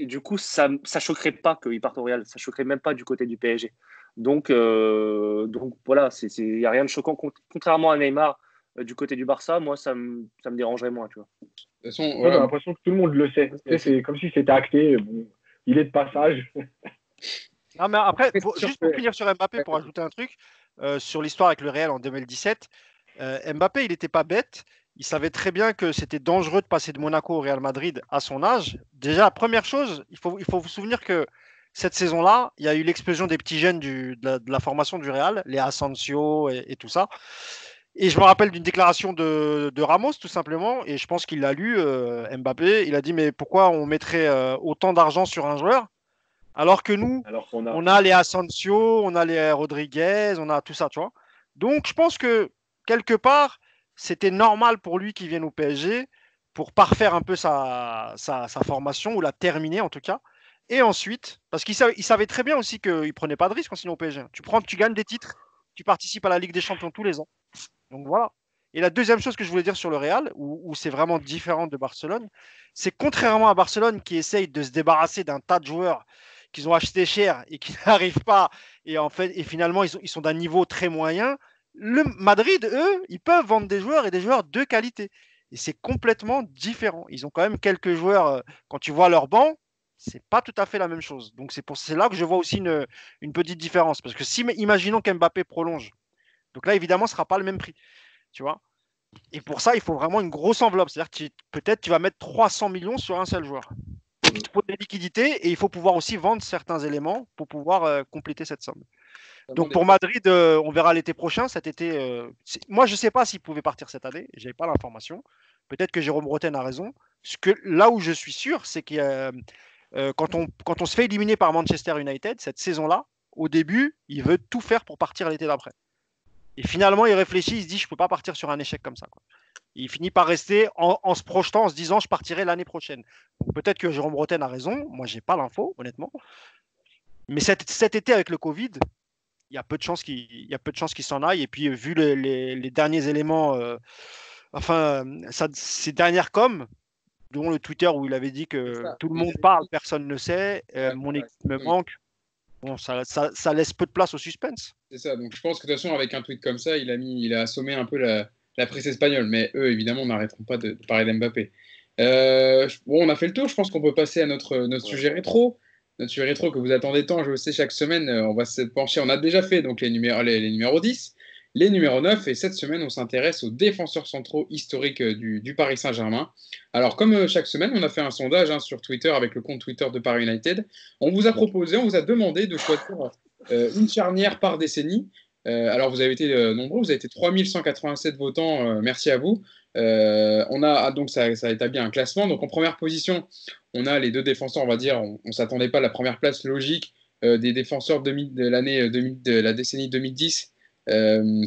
du coup, ça choquerait pas qu'il parte au Real. Ça choquerait même pas du côté du PSG. Donc voilà, il n'y a rien de choquant. Contrairement à Neymar du côté du Barça, moi, ça me dérangerait moins. Tu vois. De toute façon, J'ai l'impression que tout le monde le sait. C'est comme si c'était acté. Bon, il est de passage. Non, mais après, juste pour finir sur Mbappé, pour ajouter un truc, sur l'histoire avec le Real en 2017, Mbappé, il n'était pas bête. Il savait très bien que c'était dangereux de passer de Monaco au Real Madrid à son âge. Déjà, première chose, il faut vous souvenir que cette saison-là, il y a eu l'explosion des petits jeunes de la formation du Real, les Asensio et tout ça. Et je me rappelle d'une déclaration de Ramos, tout simplement, et je pense qu'il l'a lu, Mbappé. Il a dit, mais pourquoi on mettrait autant d'argent sur un joueur alors que nous, on a les Asensio, on a les Rodriguez, on a tout ça, tu vois. Donc, je pense que, quelque part, c'était normal pour lui qu'il vienne au PSG pour parfaire un peu sa formation, ou la terminer en tout cas. Et ensuite, parce qu'il savait très bien aussi qu'il ne prenait pas de risque en signant au PSG. Tu gagnes des titres, tu participes à la Ligue des Champions tous les ans. Donc voilà. Et la deuxième chose que je voulais dire sur le Real, où c'est vraiment différent de Barcelone, c'est contrairement à Barcelone qui essaye de se débarrasser d'un tas de joueurs qu'ils ont achetés cher et qui n'arrivent pas, et finalement ils sont d'un niveau très moyen, le Madrid, eux, ils peuvent vendre des joueurs et des joueurs de qualité. Et c'est complètement différent. Ils ont quand même quelques joueurs, quand tu vois leur banc, c'est pas tout à fait la même chose. Donc c'est là que je vois aussi une petite différence. Parce que si, imaginons qu'Mbappé prolonge, donc là évidemment ce ne sera pas le même prix. Tu vois. Et pour ça, il faut vraiment une grosse enveloppe. C'est-à-dire que peut-être tu vas mettre 300 millions sur un seul joueur. Il faut des liquidités et il faut pouvoir aussi vendre certains éléments pour pouvoir compléter cette somme. Donc pour Madrid, on verra l'été prochain. Cet été, moi je ne sais pas s'il pouvait partir cette année. Je n'avais pas l'information. Peut-être que Jérôme Roten a raison. Là où je suis sûr, c'est que quand on se fait éliminer par Manchester United, cette saison-là, au début, il veut tout faire pour partir l'été d'après. Et finalement, il réfléchit, il se dit, je ne peux pas partir sur un échec comme ça, quoi. Il finit par rester en se projetant, en se disant, je partirai l'année prochaine. Peut-être que Jérôme Roten a raison. Moi, je n'ai pas l'info, honnêtement. Mais cet été, avec le Covid, il y a peu de chances qu'il s'en aille. Et puis, vu les derniers éléments, ces dernières coms, dont le Twitter où il avait dit que tout le monde parle, personne ne sait, mon équipe me manque. Bon, ça laisse peu de place au suspense. C'est ça. Donc, je pense que de toute façon, avec un tweet comme ça, il a assommé un peu la presse espagnole. Mais eux, évidemment, n'arrêteront pas de parler d'Mbappé. Bon, on a fait le tour. Je pense qu'on peut passer à notre sujet rétro. Notre sujet rétro que vous attendez tant, je le sais, chaque semaine, on va se pencher. On a déjà fait donc les numéros 10, les numéros 9. Et cette semaine, on s'intéresse aux défenseurs centraux historiques du Paris Saint-Germain. Alors, comme chaque semaine, on a fait un sondage sur Twitter avec le compte Twitter de Paris United. On vous a demandé de choisir une charnière par décennie. Alors, vous avez été nombreux, vous avez été 3187 votants, merci à vous. Donc ça établit un classement. Donc, en première position, on a les deux défenseurs, on va dire, on ne s'attendait pas à la première place logique des défenseurs de la décennie 2010.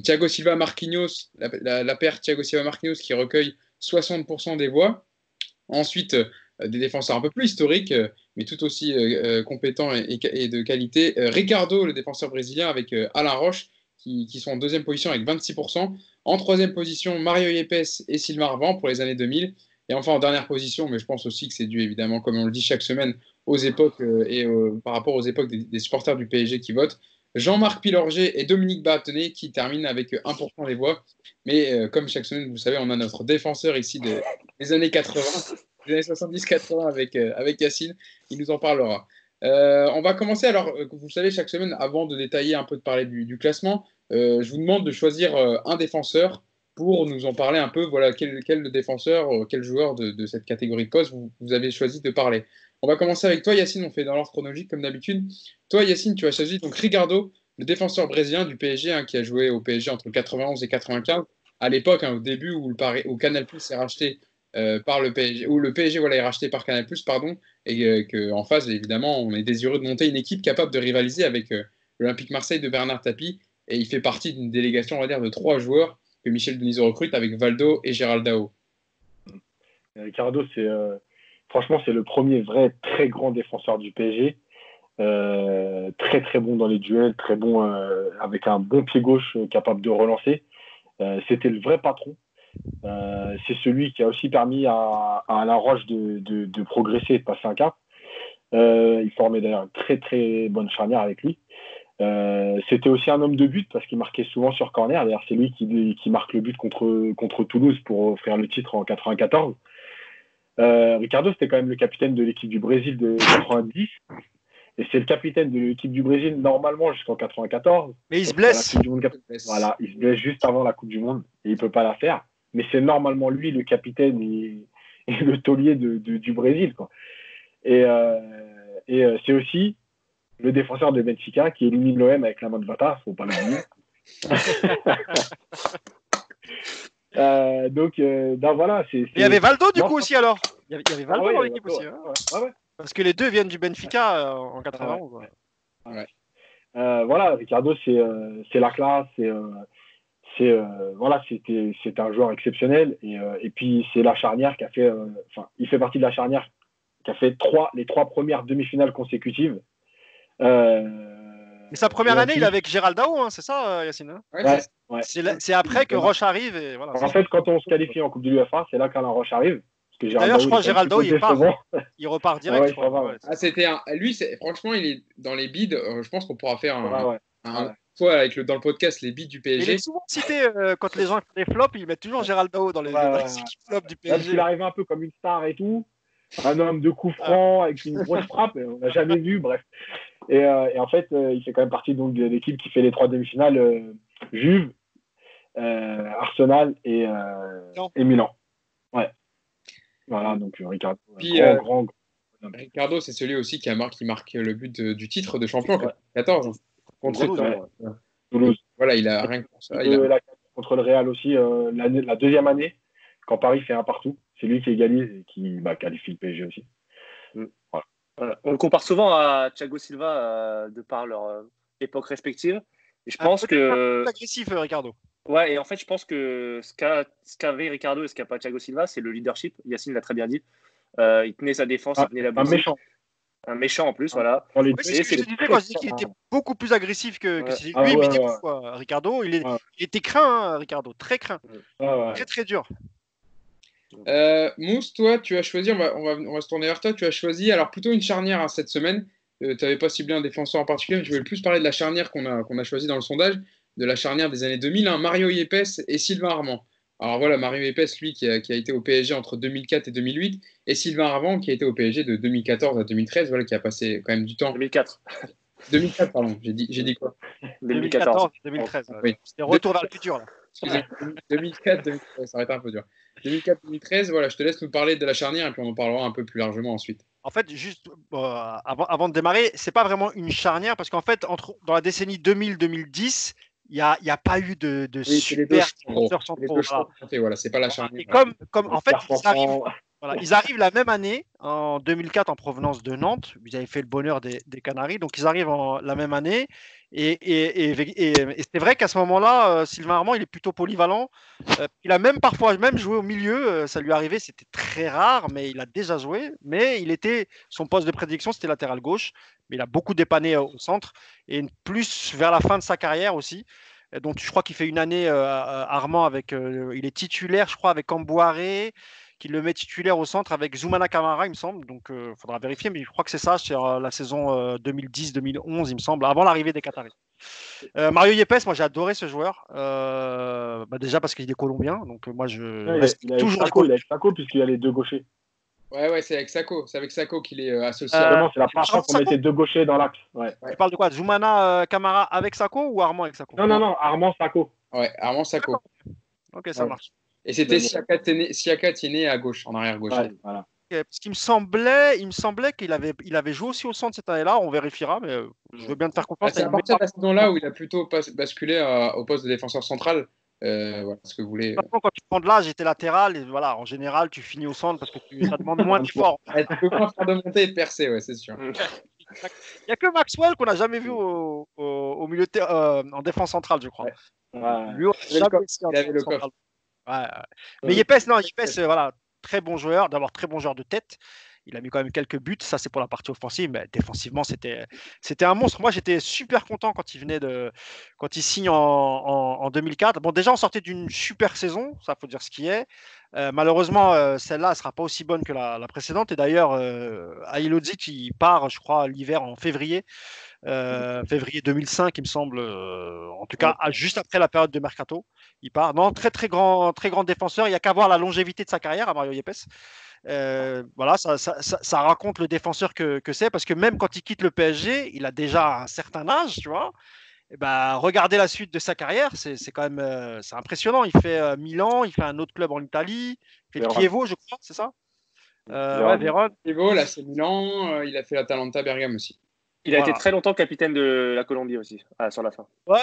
Thiago Silva Marquinhos, la paire Thiago Silva Marquinhos qui recueille 60% des voix. Ensuite, des défenseurs un peu plus historiques, mais tout aussi compétents et de qualité. Ricardo, le défenseur brésilien, avec Alain Roche, qui sont en deuxième position avec 26%. En troisième position, Mario Yepes et Sylvain Arvan pour les années 2000. Et enfin, en dernière position, mais je pense aussi que c'est dû, évidemment, comme on le dit chaque semaine, aux époques par rapport aux époques des supporters du PSG qui votent, Jean-Marc Pilorget et Dominique Bahatonnet qui terminent avec 1% des voix. Mais comme chaque semaine, vous savez, on a notre défenseur ici des années 80, des années 70-80 avec Yacine. Il nous en parlera. On va commencer. Alors, vous savez, chaque semaine, avant de détailler un peu, de parler du classement, je vous demande de choisir un défenseur pour nous en parler un peu. Voilà, quel défenseur, quel joueur de cette catégorie de poste vous avez choisi de parler. On va commencer avec toi, Yacine. On fait dans l'ordre chronologique comme d'habitude. Toi, Yacine, tu as choisi donc Ricardo, le défenseur brésilien du PSG, qui a joué au PSG entre 91 et 95. À l'époque, au début où Canal+ est racheté par le PSG, où le PSG est racheté par Canal+, pardon, et qu'en face, évidemment, on est désireux de monter une équipe capable de rivaliser avec l'Olympique Marseille de Bernard Tapie. Et il fait partie d'une délégation, on va dire, de 3 joueurs que Michel Denisot recrute avec Valdo et Geraldao. Ricardo, franchement, c'est le premier vrai très grand défenseur du PSG. Très très bon dans les duels, très bon avec un bon pied gauche capable de relancer. C'était le vrai patron. C'est celui qui a aussi permis à Alain Roche de progresser et de passer un cap. Il formait d'ailleurs une très très bonne charnière avec lui. C'était aussi un homme de but parce qu'il marquait souvent sur corner. D'ailleurs, c'est lui qui marque le but contre Toulouse pour offrir le titre en 94. Ricardo, c'était quand même le capitaine de l'équipe du Brésil de 90. Et c'est le capitaine de l'équipe du Brésil normalement jusqu'en 94. Mais il se blesse. Voilà, il se blesse juste avant la Coupe du Monde et il ne peut pas la faire. Mais c'est normalement lui le capitaine et le taulier du Brésil, quoi. Et c'est aussi le défenseur de Benfica qui élimine l'OM avec la main de Vata, faut pas l'oublier. Donc voilà. Il y avait Valdo du coup aussi alors. Il y avait Valdo dans l'équipe aussi. Ouais. Parce que les deux viennent du Benfica en 91. Ouais. Voilà, Ricardo, c'est la classe. Voilà, c'était un joueur exceptionnel. Et puis c'est la charnière qui a fait. Il fait partie de la charnière qui a fait les 3 premières demi-finales consécutives. Mais sa première année, il est avec Geraldao, c'est ça, Yacine, hein? Ouais. C'est après que Roche arrive. Et voilà, en fait, quand on se qualifie en Coupe de l'UEFA, c'est là qu'Alain Roche arrive. D'ailleurs, je crois que Geraldao, il repart direct. Lui, franchement, il est dans les bids. Je pense qu'on pourra faire fois dans le podcast les bids du PSG. Il est souvent cité quand les gens font des flops, ils mettent toujours Geraldao dans les équipes flops du PSG. Là, il arrive un peu comme une star et tout. Un homme de coup franc avec une grosse frappe, on n'a jamais vu, bref. Et en fait, il fait quand même partie donc, de l'équipe qui fait les 3 demi-finales, Juve, Arsenal et Milan. Ouais. Voilà, donc Ricardo. Puis, grand. Ricardo, c'est celui aussi qui marque le but du titre de champion en 14 contre Toulouse. Voilà, il a rien que pour ça. Contre le Real aussi, la deuxième année, quand Paris fait un partout. C'est lui qui égalise et qui qualifie le PSG aussi. Voilà. On le compare souvent à Thiago Silva de par leur époque respective. Et je pense que. C'est agressif, Ricardo. Ouais, et en fait, je pense que ce qu'avait Ricardo et ce qu'a pas Thiago Silva, c'est le leadership. Yacine l'a très bien dit. Il tenait sa défense, il tenait la boutique. Un méchant en plus, voilà. Oui, c'est ce que je disais quand je dis qu'il était beaucoup plus agressif que lui. Mais Ricardo, il était craint, Ricardo, très craint. Très, très dur. Mousse, toi, tu as choisi, on va se tourner vers toi, tu as choisi alors plutôt une charnière cette semaine. Tu n'avais pas ciblé un défenseur en particulier, mais je voulais plus parler de la charnière qu'on a choisi dans le sondage, de la charnière des années 2000, Mario Yepes et Sylvain Armand. Alors voilà, Mario Yepes, lui, qui a été au PSG entre 2004 et 2008, et Sylvain Armand, qui a été au PSG de 2014 à 2013, voilà, qui a passé quand même du temps. 2004. 2004, pardon, j'ai dit quoi 2014, 2013. Oui. C'était retour vers le futur, là. Excusez, 2004, 2013, ça aurait été un peu dur. 2004-2013, voilà, je te laisse nous parler de la charnière et puis on en parlera un peu plus largement ensuite. En fait, juste avant de démarrer, c'est pas vraiment une charnière parce qu'en fait, dans la décennie 2000-2010, il n'y a pas eu de super défenseurs centraux. Voilà, c'est pas la charnière. Et comme en fait, ils arrivent la même année, en 2004, en provenance de Nantes. Ils avaient fait le bonheur des Canaries, donc ils arrivent la même année. Et c'est vrai qu'à ce moment-là, Sylvain Armand, il est plutôt polyvalent. Il a parfois joué au milieu. Ça lui arrivait, c'était très rare, mais il a déjà joué. Mais son poste de prédilection, c'était latéral gauche. Mais il a beaucoup dépanné au centre et plus vers la fin de sa carrière aussi. Donc, je crois qu'il fait une année Armand il est titulaire, je crois, avec Cambouaré, qui le met titulaire au centre avec Zoumana Camara, il me semble. Donc, il faudra vérifier, mais je crois que c'est ça, c'est la saison 2010-2011, il me semble, avant l'arrivée des Qataris. Mario Yepes, moi j'ai adoré ce joueur. Déjà parce qu'il est colombien, donc moi il est avec Sako puisqu'il y a les 2 gauchers. Ouais, c'est avec Sako. C'est avec Sako qu'il est associé. C'est la première fois qu'on mettait 2 gauchers dans l'axe. Ouais. Tu parles de quoi? Zoumana Camara avec Sako ou Armand avec Sako? Non, Armand Sako. Ouais, Armand Sako. Ok, ça marche. Et c'était Siaka Tiéné à gauche, en arrière gauche. Ouais, voilà. Parce qu'il me semblait qu'il avait joué aussi au centre cette année-là. On vérifiera, mais je veux bien te faire confiance. C'est à partir de la saison-là où il a plutôt basculé au poste de défenseur central. Voilà ce que vous voulez. Quand tu prends de l'âge, j'étais latéral. Et voilà, en général, tu finis au centre parce que ça demande moins d'efforts. Tu peux moins faire de montée et de percer, ouais, c'est sûr. Il n'y a que Maxwell qu'on n'a jamais vu au milieu en défense centrale, je crois. Ouais. Lui, Il avait le coffre. Ouais. Mais Yepes, voilà, très bon joueur. D'abord, très bon joueur de tête. Il a mis quand même quelques buts. Ça, c'est pour la partie offensive. Mais défensivement, c'était un monstre. Moi, j'étais super content quand il signe en 2004. Bon, déjà, on sortait d'une super saison. Ça, faut dire ce qui est. Malheureusement, celle-là, elle ne sera pas aussi bonne que la précédente. Et d'ailleurs, Alilodzic, il part, je crois, l'hiver en février. Février 2005, il me semble, en tout cas, juste après la période de Mercato. Il part. Non, très, très grand défenseur. Il n'y a qu'à voir la longévité de sa carrière à Mario Yepes. Voilà, ça raconte le défenseur que c'est, parce que même quand il quitte le PSG, il a déjà un certain âge, tu vois. Et ben, regardez la suite de sa carrière, c'est quand même c'est impressionnant. Il fait Milan, il fait un autre club en Italie, il fait le Chievo, je crois, c'est ça Vérone. Chievo, là c'est Milan, il a fait l'Atalanta Bergame aussi. Il a été très longtemps capitaine de la Colombie aussi, sur la fin. Ouais,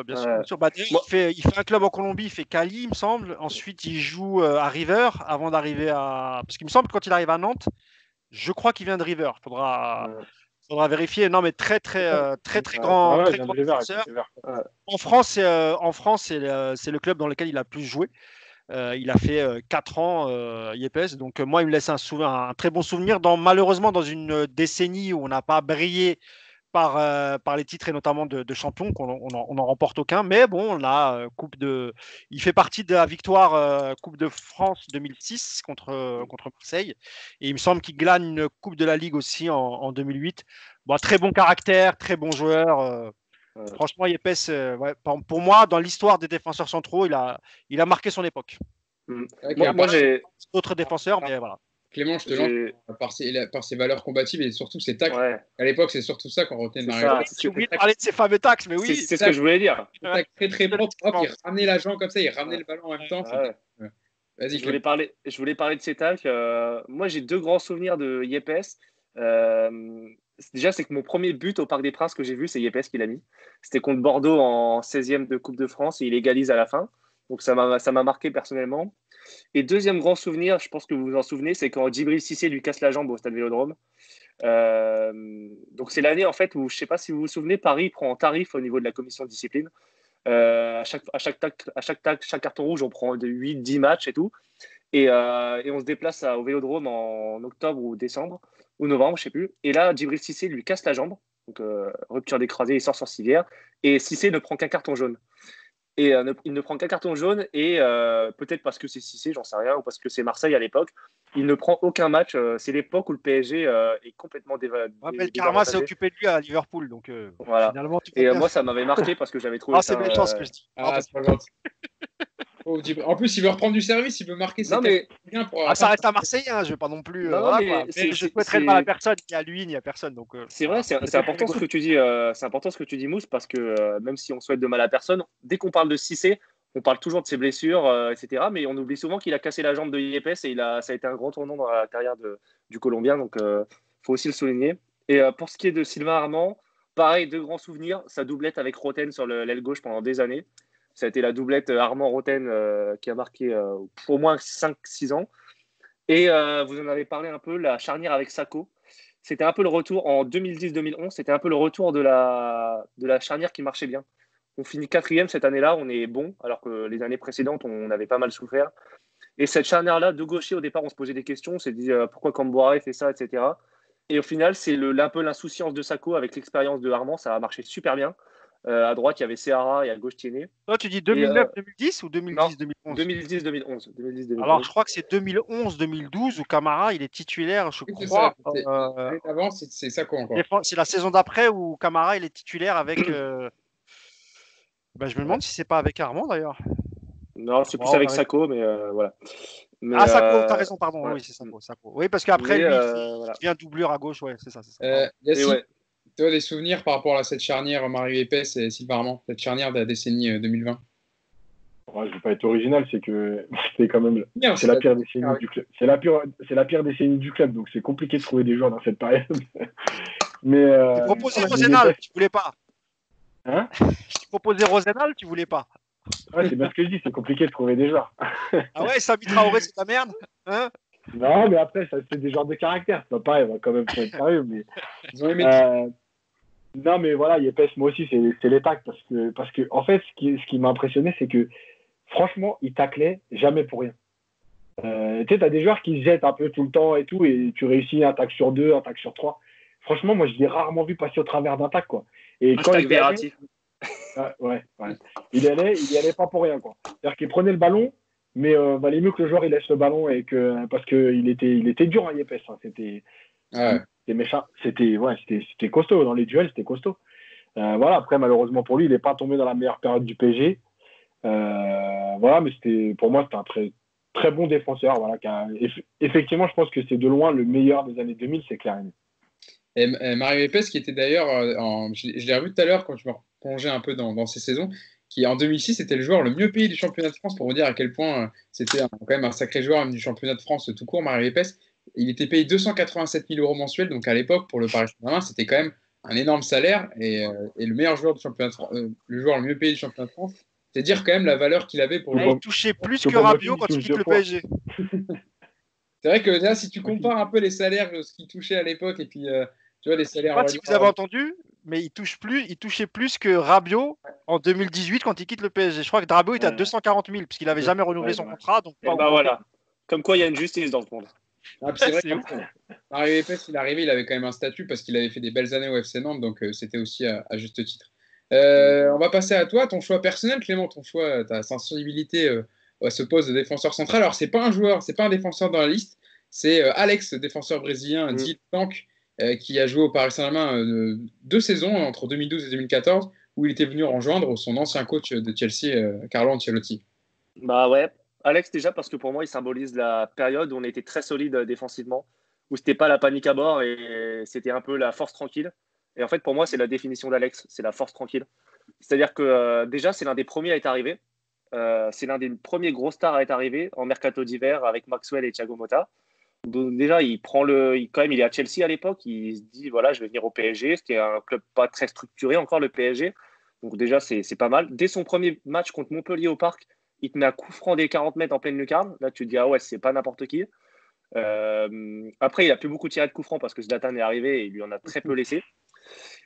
bien sûr. Bien sûr. Bah, il fait un club en Colombie, il fait Cali, il me semble. Ensuite, il joue à River avant d'arriver à. Parce qu'il me semble que quand il arrive à Nantes, je crois qu'il vient de River. Faudra vérifier. Non, mais très grand défenseur. En France, c'est le club dans lequel il a le plus joué. Il a fait 4 ans Yepes. Donc, moi, il me laisse un très bon souvenir. Malheureusement, dans une décennie où on n'a pas brillé par les titres et notamment de champion, on n'en remporte aucun. Mais bon, on a il fait partie de la victoire Coupe de France 2006 contre Marseille. Et il me semble qu'il gagne une Coupe de la Ligue aussi en 2008. Bon, très bon caractère, très bon joueur. Franchement, Yepes, pour moi, dans l'histoire des défenseurs centraux, il a marqué son époque. Moi, j'ai d'autres défenseurs, mais voilà. Clément, je te lance par ses valeurs combatives et surtout ses tacles. À l'époque, c'est surtout ça qu'on retenait de Mario. J'ai oublié de parler de ses fameux tacles, mais oui. C'est ce que je voulais dire. Très très bon. Il ramenait la jambe comme ça, il ramenait le ballon en même temps. Vas-y, je voulais parler de ses tacles. Moi, j'ai 2 grands souvenirs de Yepes. Déjà, c'est que mon premier but au Parc des Princes que j'ai vu, c'est Yepes qui l'a mis. C'était contre Bordeaux en 16e de Coupe de France et il égalise à la fin. Donc, ça m'a marqué personnellement. Et deuxième grand souvenir, je pense que vous vous en souvenez, c'est quand Djibril Cissé lui casse la jambe au Stade Vélodrome. Donc, c'est l'année en fait où, je ne sais pas si vous vous souvenez, Paris prend en tarif au niveau de la commission de discipline. À chaque carton rouge, on prend 8-10 matchs et tout. Et on se déplace au Vélodrome en octobre ou décembre, ou novembre, je ne sais plus. Et là, Djibril Cissé lui casse la jambe. Donc, rupture des croisés, il sort sur civière. Et Cissé ne prend qu'un carton jaune. Et il ne prend qu'un carton jaune. Et peut-être parce que c'est Cissé, j'en sais rien, ou parce que c'est Marseille à l'époque, il ne prend aucun match. C'est l'époque où le PSG est complètement dévasté. Mais le Karma s'est occupé de lui à Liverpool. Donc, voilà. Finalement, et moi, ça m'avait marqué parce que j'avais trouvé ça. C'est méchant ce que je dis. C'est pas gentil. En plus, il veut reprendre du service, il veut marquer ses bien pour. Ça reste un Marseillais, je ne vais pas non plus. Je souhaiterais le mal à personne, ni à lui, ni à personne. Donc, c'est vrai, c'est important ce que tu dis. C'est important ce que tu dis, Mousse, parce que même si on souhaite de mal à personne, dès qu'on parle de Cissé, on parle toujours de ses blessures, etc. Mais on oublie souvent qu'il a cassé la jambe de Yepes et ça a été un grand tournant dans la carrière du Colombien. Donc, faut aussi le souligner. Et pour ce qui est de Sylvain Armand, pareil, 2 grands souvenirs. Sa doublette avec Roten sur l'aile gauche pendant des années. Ça a été la doublette Armand-Roten qui a marqué au moins 5-6 ans. Et vous en avez parlé un peu, la charnière avec Sakho. C'était un peu le retour en 2010-2011. C'était un peu le retour de la charnière qui marchait bien. On finit 4e cette année-là, on est bon, alors que les années précédentes, on avait pas mal souffert. Et cette charnière-là, de gaucher, au départ, on se posait des questions. On s'est dit pourquoi Camboire fait ça, etc. Et au final, c'est un peu l'insouciance de Sakho avec l'expérience de Armand. Ça a marché super bien. À droite, il y avait Seara et à gauche, Tiéné. Toi, tu dis 2009-2010 ou 2010-2011 2010-2011. Alors, je crois que c'est 2011-2012 où Camara, il est titulaire, je crois. Avant, c'est Sakho encore. C'est la saison d'après où Camara, il est titulaire avec... je me demande si c'est pas avec Armand, d'ailleurs. Non, c'est plus avec Sakho, mais voilà. Sakho, t'as raison, pardon. Oui, c'est Sakho. Oui, parce qu'après, lui, il devient doublure à gauche. Ouais, c'est ça. Yassine, tu as des souvenirs par rapport à cette charnière Mario Yepes et Sylvain Armand, cette charnière de la décennie 2020? Ouais, je vais pas être original, c'est que c'est quand même Bien, c'est la pire décennie du club. C'est la pire décennie du club, donc c'est compliqué de trouver des joueurs dans cette période. Mais Tu proposais je Rosenal, déteste. tu voulais pas. Hein? Je proposais Rosenal, tu voulais pas. Ouais, c'est bien ce que je dis, c'est compliqué de trouver des joueurs. Ah ouais, Sami Traoré, c'est ta merde, hein? Non, mais après, ça c'est des joueurs de caractère. C'est pas pareil, on va quand même faut être sérieux. Mais Ils ont aimé. euh, non, mais voilà, Yepes, moi aussi, c'est les tacles parce que en fait, ce qui m'a impressionné, c'est que franchement, il taclait jamais pour rien. Tu sais, t'as des joueurs qui se jettent un peu tout le temps et tout, et tu réussis un tac sur deux, un tac sur trois. Franchement, moi, je l'ai rarement vu passer au travers d'un tac, quoi. Et quand Hashtag il y allait, Verratti. ouais. Il y allait pas pour rien, quoi. C'est-à-dire qu'il prenait le ballon, mais valait mieux que le joueur il laisse le ballon parce que il était dur, hein, Yepes. Hein. Ouais. C'était méchant, c'était costaud dans les duels, c'était costaud. Voilà. Après, malheureusement pour lui, il n'est pas tombé dans la meilleure période du PSG. Voilà, mais pour moi, c'était un très très bon défenseur. Voilà, effectivement, je pense que c'est de loin le meilleur des années 2000, c'est clair. Et Mario Epes, qui était d'ailleurs, je l'ai revu tout à l'heure quand je me replongeais un peu dans ces saisons, qui en 2006 était le joueur le mieux payé du championnat de France, pour vous dire à quel point c'était quand même un sacré joueur même du championnat de France tout court, Mario Epes. Il était payé 287 000 euros mensuels, donc à l'époque, pour le Paris Saint-Germain, c'était quand même un énorme salaire. Et le meilleur joueur du championnat de France, le joueur le mieux payé du championnat de France, c'est dire quand même la valeur qu'il avait pour le. Ah, il touchait plus que Choupo-Moting, Rabiot quand il touche quitte deux le fois. PSG. C'est vrai que là, si tu compares un peu les salaires, ce qu'il touchait à l'époque, et puis tu vois les Je sais salaires. pas si vous avez entendu, mais il touchait plus que Rabiot en 2018 quand il quitte le PSG. Je crois que Rabiot était à 240 000 puisqu'il n'avait jamais renouvelé son contrat. Donc Et bah voilà. Comme quoi, il y a une justice dans le monde. Ah, c'est vrai C'est que ouf. Mario Epes, il est arrivé, il avait quand même un statut parce qu'il avait fait des belles années au FC Nantes, donc c'était aussi à juste titre. On va passer à toi, ton choix personnel, Clément, ton choix, ta sensibilité à ce poste de défenseur central. Alors, c'est pas un joueur, c'est pas un défenseur dans la liste, c'est Alex, défenseur brésilien, dit Tank, qui a joué au Paris Saint-Germain 2 saisons, entre 2012 et 2014, où il était venu rejoindre son ancien coach de Chelsea, Carlo Ancelotti. Bah ouais, Alex déjà parce que pour moi il symbolise la période où on était très solide défensivement, où c'était pas la panique à bord et c'était un peu la force tranquille. Et en fait pour moi c'est la définition d'Alex, c'est la force tranquille. C'est-à-dire que déjà c'est l'un des premiers à être arrivé, c'est l'un des premiers gros stars à être arrivé en mercato d'hiver avec Maxwell et Thiago Motta. Donc déjà quand même il est à Chelsea à l'époque, il se dit voilà je vais venir au PSG, c'était un club pas très structuré encore le PSG. Donc déjà c'est pas mal. Dès son premier match contre Montpellier au Parc, il te met un coup franc des 40 mètres en pleine lucarne. Là, tu te dis, ah ouais, c'est pas n'importe qui. Après, il a plus beaucoup tiré de coup franc parce que Zlatan est arrivé et il lui en a très peu laissé.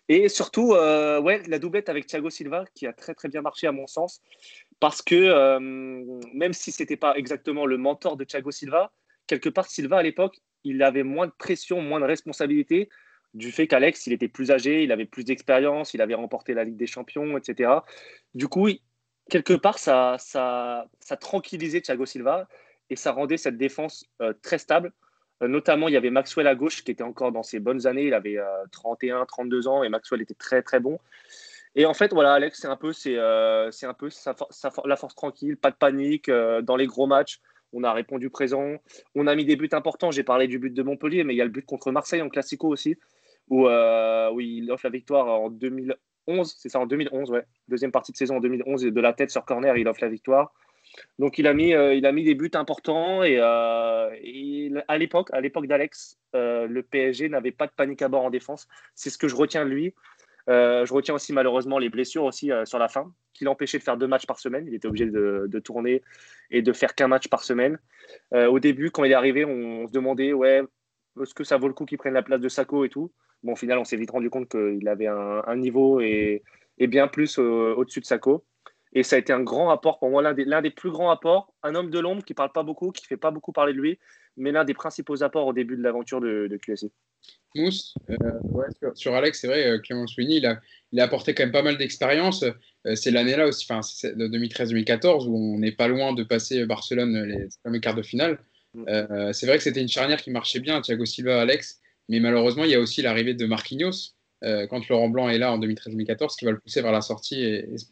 Et surtout, ouais, la doublette avec Thiago Silva qui a très très bien marché à mon sens. Parce que même si c'était pas exactement le mentor de Thiago Silva, quelque part, Silva à l'époque, il avait moins de pression, moins de responsabilité du fait qu'Alex, il était plus âgé, il avait plus d'expérience, il avait remporté la Ligue des Champions, etc. Du coup, quelque part, ça tranquillisait Thiago Silva et ça rendait cette défense très stable. Notamment, il y avait Maxwell à gauche qui était encore dans ses bonnes années. Il avait 31, 32 ans et Maxwell était très, très bon. Et en fait, voilà, Alex, c'est un peu la force tranquille, pas de panique. Dans les gros matchs, on a répondu présent. On a mis des buts importants. J'ai parlé du but de Montpellier, mais il y a le but contre Marseille en Classico aussi, où il offre la victoire en 2011. C'est ça, en 2011, ouais. Deuxième partie de saison en 2011, de la tête sur corner, il offre la victoire. Donc il a mis des buts importants et à l'époque d'Alex, le PSG n'avait pas de panique à bord en défense. C'est ce que je retiens de lui. Je retiens aussi malheureusement les blessures aussi sur la fin, qui l'empêchaient de faire 2 matchs par semaine. Il était obligé de tourner et de faire qu'un match par semaine. Au début, quand il est arrivé, on se demandait ouais, est-ce que ça vaut le coup qu'il prenne la place de Sakho et tout. Bon, au final, on s'est vite rendu compte qu'il avait un niveau et bien plus au-dessus de Sakho. Et ça a été un grand apport pour moi, l'un des plus grands apports. Un homme de l'ombre qui ne parle pas beaucoup, qui ne fait pas beaucoup parler de lui, mais l'un des principaux apports au début de l'aventure de QSI. Mousse, ouais, sur Alex, c'est vrai, Clément Souini, il a apporté quand même pas mal d'expérience. C'est l'année-là aussi, enfin, c'est de 2013-2014, où on n'est pas loin de passer Barcelone les premiers quarts de finale. C'est vrai que c'était une charnière qui marchait bien, Thiago Silva, Alex, mais malheureusement, il y a aussi l'arrivée de Marquinhos, quand Laurent Blanc est là en 2013-2014, qui va le pousser vers la sortie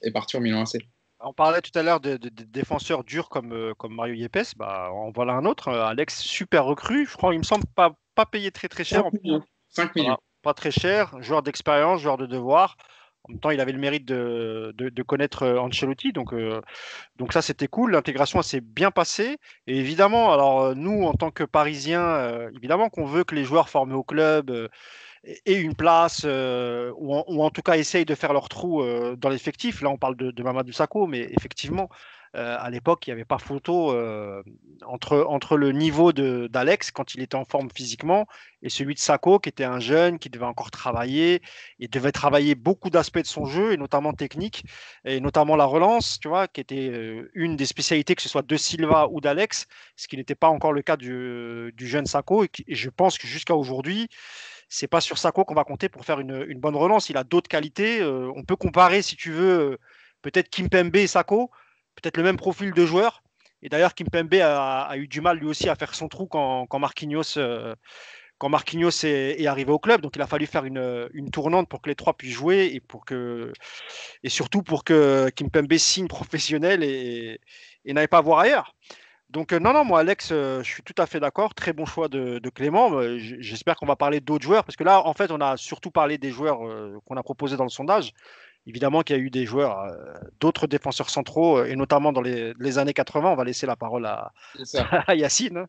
et partir au Milan AC. On parlait tout à l'heure de défenseurs durs comme Mario Yepes. Bah, en voilà un autre, Alex, super recrue. Je crois, il me semble pas payé très très cher. 5 millions. 5 millions. Voilà, pas très cher, joueur d'expérience, joueur de devoir. En même temps, il avait le mérite de connaître Ancelotti, donc ça c'était cool. L'intégration s'est bien passée. Et évidemment, alors nous en tant que Parisiens, évidemment qu'on veut que les joueurs formés au club aient une place ou en tout cas essayent de faire leur trou dans l'effectif. Là, on parle de Mamadou Sakho, mais effectivement, à l'époque, il n'y avait pas photo entre le niveau d'Alex quand il était en forme physiquement et celui de Sakho qui était un jeune qui devait encore travailler et devait travailler beaucoup d'aspects de son jeu et notamment technique et notamment la relance, tu vois, qui était une des spécialités que ce soit de Silva ou d'Alex, ce qui n'était pas encore le cas du jeune Sakho et je pense que jusqu'à aujourd'hui, c'est pas sur Sakho qu'on va compter pour faire une bonne relance. Il a d'autres qualités. On peut comparer, si tu veux, peut-être Kimpembe et Sakho, peut-être le même profil de joueur. Et d'ailleurs, Kimpembe a eu du mal lui aussi à faire son trou quand Marquinhos, est arrivé au club. Donc, il a fallu faire une tournante pour que les trois puissent jouer et surtout pour que Kimpembe signe professionnel et n'aille pas voir ailleurs. Donc, non, moi, Alex, je suis tout à fait d'accord. Très bon choix de Clément. J'espère qu'on va parler d'autres joueurs, parce que là, en fait, on a surtout parlé des joueurs qu'on a proposés dans le sondage. Évidemment qu'il y a eu des joueurs, d'autres défenseurs centraux, et notamment dans les années 80. On va laisser la parole à, C'est ça. à Yacine. Hein.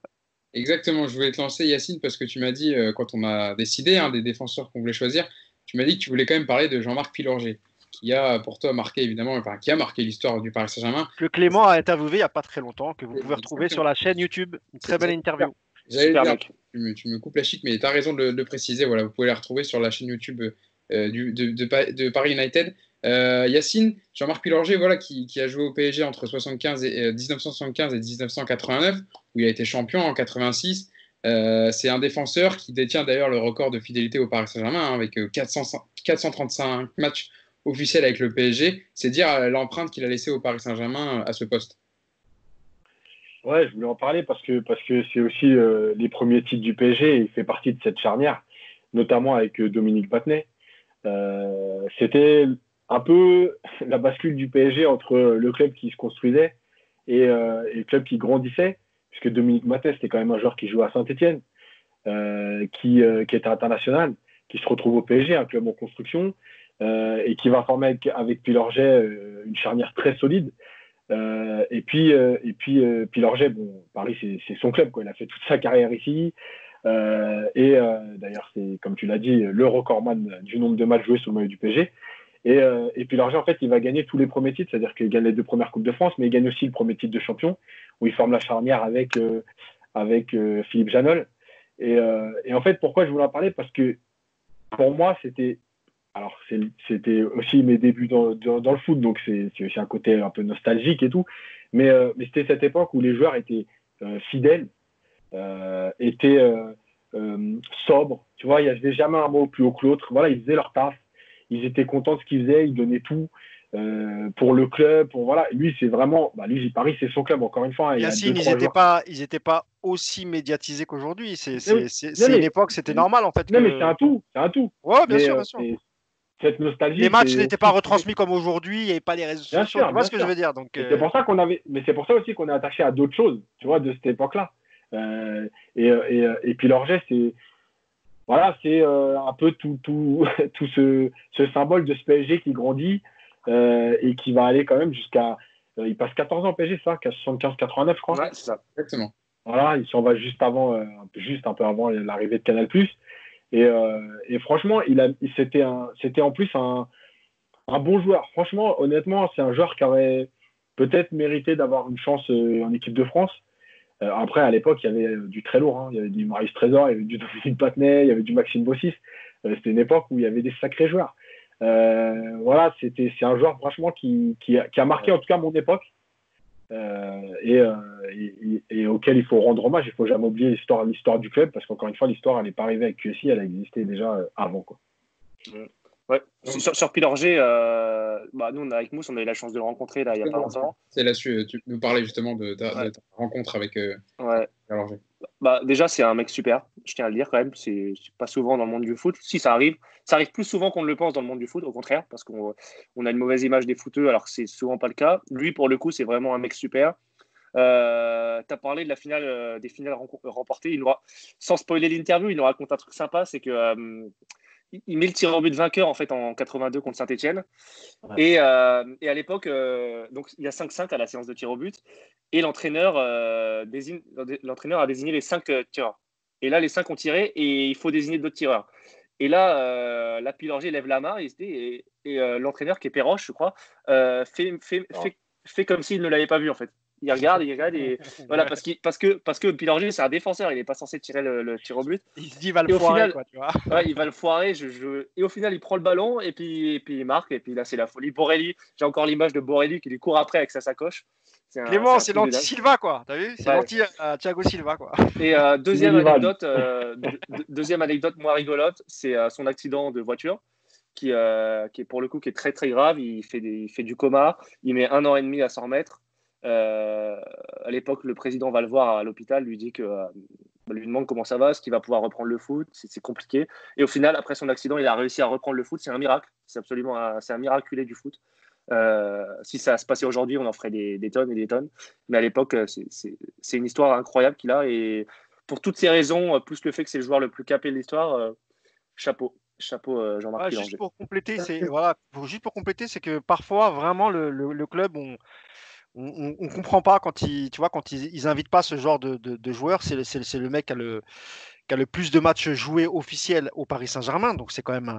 Exactement, je voulais te lancer Yacine parce que tu m'as dit, quand on a décidé des défenseurs qu'on voulait choisir, tu m'as dit que tu voulais quand même parler de Jean-Marc Pilorget, qui a pour toi marqué évidemment, enfin qui a marqué l'histoire du Paris Saint-Germain. Que Clément a interviewé il n'y a pas très longtemps, que vous pouvez retrouver Exactement. sur la chaîne YouTube. Une très belle interview. J'allais Super dire, mec. tu me coupes la chic, mais tu as raison de le préciser. Voilà, vous pouvez la retrouver sur la chaîne YouTube de Paris United. Yacine, Jean-Marc Pilorget, voilà, qui a joué au PSG entre 1975 et 1989, où il a été champion en 86. C'est un défenseur qui détient d'ailleurs le record de fidélité au Paris Saint-Germain, avec 435 matchs officiels avec le PSG. C'est dire l'empreinte qu'il a laissée au Paris Saint-Germain à ce poste. Ouais, je voulais en parler parce que c'est aussi les premiers titres du PSG et il fait partie de cette charnière, notamment avec Dominique Battenet. C'était un peu la bascule du PSG entre le club qui se construisait et le club qui grandissait, puisque Dominique Battenet, c'était quand même un joueur qui jouait à Saint-Etienne, qui était international, qui se retrouve au PSG, un club en construction, et qui va former avec Pilorget une charnière très solide. Et puis Pilorget, bon, Paris, c'est son club, quoi. Il a fait toute sa carrière ici. D'ailleurs, c'est, comme tu l'as dit, le recordman du nombre de matchs joués sous le maillot du PSG. Et Pilorget, en fait, il va gagner tous les premiers titres, c'est-à-dire qu'il gagne les 2 premières Coupes de France, mais il gagne aussi le premier titre de champion, où il forme la charnière avec Philippe Janol. Et en fait, pourquoi je voulais en parler? Parce que pour moi, c'était aussi mes débuts dans le foot, donc c'est aussi un côté un peu nostalgique et tout. Mais c'était cette époque où les joueurs étaient fidèles, étaient sobres. Tu vois, il n'y avait jamais un mot plus haut que l'autre. Voilà, ils faisaient leur taf. Ils étaient contents de ce qu'ils faisaient. Ils donnaient tout pour le club. Voilà. Lui, c'est vraiment... lui, Paris, c'est son club, encore une fois. Hein. Yacine, ils n'étaient pas aussi médiatisés qu'aujourd'hui. C'est une époque, c'était normal en fait. Non, mais c'est un tout. C'est un tout. Ouais, bien sûr, bien sûr. Cette nostalgie. Les matchs n'étaient pas retransmis comme aujourd'hui, il n'y avait pas les réseaux sociaux. Tu vois ce que je veux dire? Donc, c'est pour ça mais c'est pour ça aussi qu'on est attaché à d'autres choses, tu vois, de cette époque-là. Et puis Pilorget, c'est un peu tout ce symbole de ce PSG qui grandit et qui va aller quand même jusqu'à. Il passe 14 ans au PSG, ça, 75-89, je crois. Ouais, c'est ça. Exactement. Voilà, il s'en va juste un peu avant l'arrivée de Canal+. Et franchement, c'était en plus un bon joueur. Franchement, honnêtement, c'est un joueur qui aurait peut-être mérité d'avoir une chance en équipe de France. Après, à l'époque, il y avait du très lourd. Hein. Il y avait du Marius Trésor, il y avait du Dominique Battenet, il y avait du Maxime Bossis. C'était une époque où il y avait des sacrés joueurs. Voilà, c'est un joueur franchement qui a marqué en tout cas mon époque. Et auquel il faut rendre hommage. Il ne faut jamais oublier l'histoire du club, parce qu'encore une fois, l'histoire, elle n'est pas arrivée avec QSI, elle a existé déjà avant, quoi. Ouais. Sur Pilorget, nous, avec Mousse, on a eu la chance de le rencontrer là, il n'y a pas longtemps. C'est là-dessus, tu nous parlais justement de ta rencontre avec Pilorget. Déjà, c'est un mec super, je tiens à le dire quand même. C'est pas souvent dans le monde du foot. Si, ça arrive plus souvent qu'on ne le pense dans le monde du foot, au contraire, parce qu'on a une mauvaise image des footeux, alors que c'est souvent pas le cas. Lui, pour le coup, c'est vraiment un mec super. Tu as parlé de la finale, des finales remportées. Sans spoiler l'interview, il nous raconte un truc sympa, c'est que il met le tir au but vainqueur en fait en 82 contre Saint-Etienne. Ouais. Et à l'époque, donc il y a 5-5 à la séance de tir au but. Et l'entraîneur a désigné les 5 tireurs. Et là, les 5 ont tiré et il faut désigner d'autres tireurs. Et là, la Pilorget lève la main et l'entraîneur, qui est Perroche, je crois, fait comme s'il ne l'avait pas vu en fait. Il regarde et voilà, parce que Pilorget, c'est un défenseur, il n'est pas censé tirer le tir au but. Il se dit, il va Et le au foirer, final, quoi, tu vois. ouais, il va le foirer. Et au final, il prend le ballon et puis il marque. Et puis là, c'est la folie. Borelli, j'ai encore l'image de Borelli qui lui court après avec sa sacoche. Clément, c'est truc de dingue. l'anti-Silva, quoi. T'as vu? C'est Ouais. l'anti-Thiago Silva, quoi. Et deuxième Rival. anecdote moins rigolote, c'est son accident de voiture qui est pour le coup qui est très très grave. Il fait du coma. Il met 1 an et demi à s'en remettre. À l'époque, le président va le voir à l'hôpital, lui dit lui demande comment ça va, est-ce qu'il va pouvoir reprendre le foot, c'est compliqué. Et au final, après son accident, il a réussi à reprendre le foot. C'est un miracle. C'est absolument c'est un miraculé du foot. Si ça se passait aujourd'hui, on en ferait des tonnes et des tonnes. Mais à l'époque, c'est une histoire incroyable qu'il a. Et pour toutes ces raisons, plus le fait que c'est le joueur le plus capé de l'histoire, chapeau, Jean-Marc Pilorget. Juste pour compléter, c'est que parfois, vraiment, le club, on comprend pas quand ils invitent pas ce genre de joueurs. C'est le mec qui a le plus de matchs joués officiels au Paris Saint-Germain. Donc c'est quand même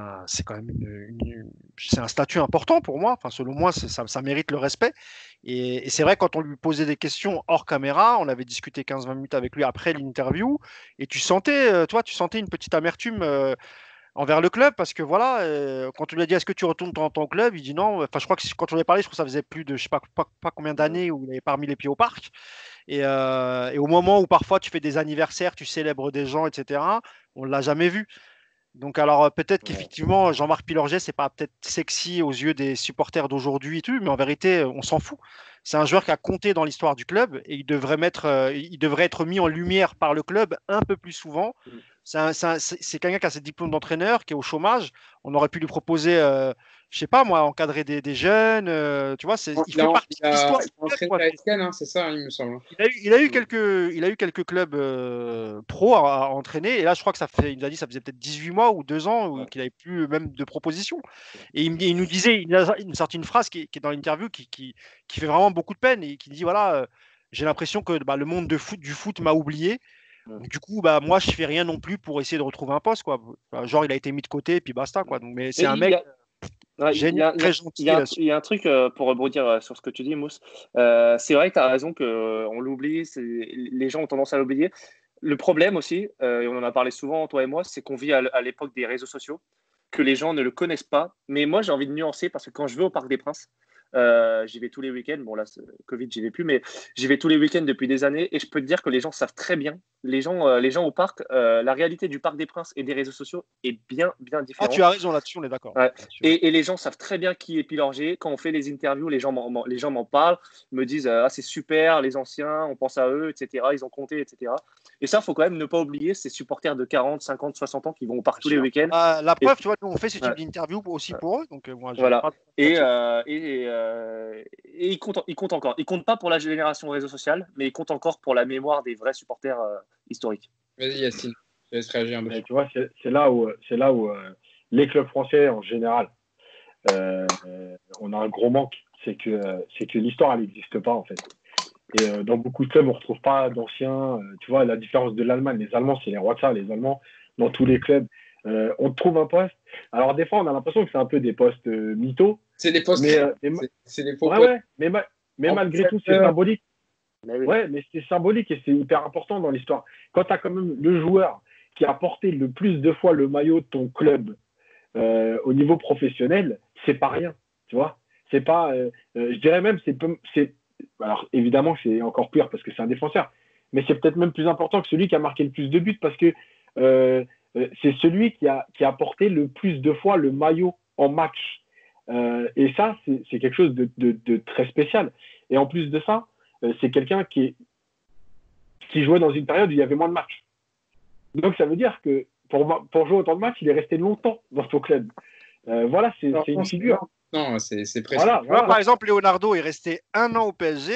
c'est un statut important pour moi. Enfin, selon moi, ça mérite le respect. Et c'est vrai, quand on lui posait des questions hors caméra, on avait discuté 15-20 minutes avec lui après l'interview, et tu sentais une petite amertume envers le club, parce que voilà, quand on lui a dit est-ce que tu retournes dans ton club, il dit non. Enfin, je crois que quand on lui a parlé, je crois que ça faisait plus de je sais pas combien d'années où il avait pas remis les pieds au parc. Et au moment où parfois tu fais des anniversaires, tu célèbres des gens, etc., on ne l'a jamais vu. Donc alors peut-être qu'effectivement Jean-Marc Pilorget, c'est pas peut-être sexy aux yeux des supporters d'aujourd'hui et tout, mais en vérité on s'en fout. C'est un joueur qui a compté dans l'histoire du club et il devrait être mis en lumière par le club un peu plus souvent. C'est quelqu'un qui a ses diplômes d'entraîneur, qui est au chômage. On aurait pu lui proposer, je sais pas moi, encadrer des jeunes. Tu vois, il fait partie de l'histoire du club, entraîné quoi. à Escane, hein, c'est ça, il me semble. Il a eu quelques clubs pro à entraîner. Et là, je crois que il nous a dit, ça faisait peut-être 18 mois ou 2 ans qu'il n'avait plus même de proposition. Et il nous disait, il a sorti une phrase qui est dans l'interview qui fait vraiment beaucoup de peine et qui dit, voilà, j'ai l'impression que le monde du foot m'a oublié. Donc, du coup, moi, je fais rien non plus pour essayer de retrouver un poste, quoi. Genre, il a été mis de côté et puis basta, quoi. Donc, mais c'est un mec génial, très gentil. Il y a un truc pour rebondir sur ce que tu dis, Mousse. C'est vrai que tu as raison qu'on l'oublie, les gens ont tendance à l'oublier. Le problème aussi, et on en a parlé souvent, toi et moi, c'est qu'on vit à l'époque des réseaux sociaux, que les gens ne le connaissent pas. Mais moi, j'ai envie de nuancer parce que quand je vais au Parc des Princes, j'y vais tous les week-ends. Bon, là, Covid, j'y vais plus, mais j'y vais tous les week-ends depuis des années. Et je peux te dire que les gens savent très bien, les gens au parc, la réalité du Parc des Princes et des réseaux sociaux est bien, bien différente. Ah, tu as raison là-dessus, on est d'accord. Ouais. Et les gens savent très bien qui est Pilorget. Quand on fait les interviews, les gens m'en parlent, me disent ah, c'est super, les anciens, on pense à eux, etc. Ils ont compté, etc. Et ça, il faut quand même ne pas oublier ces supporters de 40, 50, 60 ans qui vont au parc tous les week-ends. La preuve, tu vois, nous, on fait ce type d'interview aussi pour eux. Donc, moi, voilà. Et ils comptent encore. Ils comptent pas pour la génération réseau social, mais ils comptent encore pour la mémoire des vrais supporters historiques. Vas-y, Yacine, je laisse réagir un peu. Tu vois, c'est là où les clubs français, en général, on a un gros manque. C'est que l'histoire, elle n'existe pas, en fait. Et dans beaucoup de clubs, on ne retrouve pas d'anciens. Tu vois, la différence de l'Allemagne. Les Allemands, c'est les rois de ça. Les Allemands, dans tous les clubs, on trouve un poste. Alors, des fois, on a l'impression que c'est un peu des postes mythos. C'est des postes. C'est des faux postes. Ouais, mais malgré tout, c'est symbolique. Ouais, mais c'est symbolique et c'est hyper important dans l'histoire. Quand tu as quand même le joueur qui a porté le plus de fois le maillot de ton club au niveau professionnel, c'est pas rien. Tu vois, c'est pas. Je dirais même, alors évidemment, c'est encore pire parce que c'est un défenseur, mais c'est peut-être même plus important que celui qui a marqué le plus de buts parce que c'est celui qui a porté le plus de fois le maillot en match. Et ça, c'est quelque chose de très spécial. Et en plus de ça, c'est quelqu'un qui jouait dans une période où il y avait moins de matchs. Donc ça veut dire que pour jouer autant de matchs, il est resté longtemps dans son club. Voilà, c'est une figure. Non, c'est presque. Voilà. Par exemple, Leonardo est resté 1 an au PSG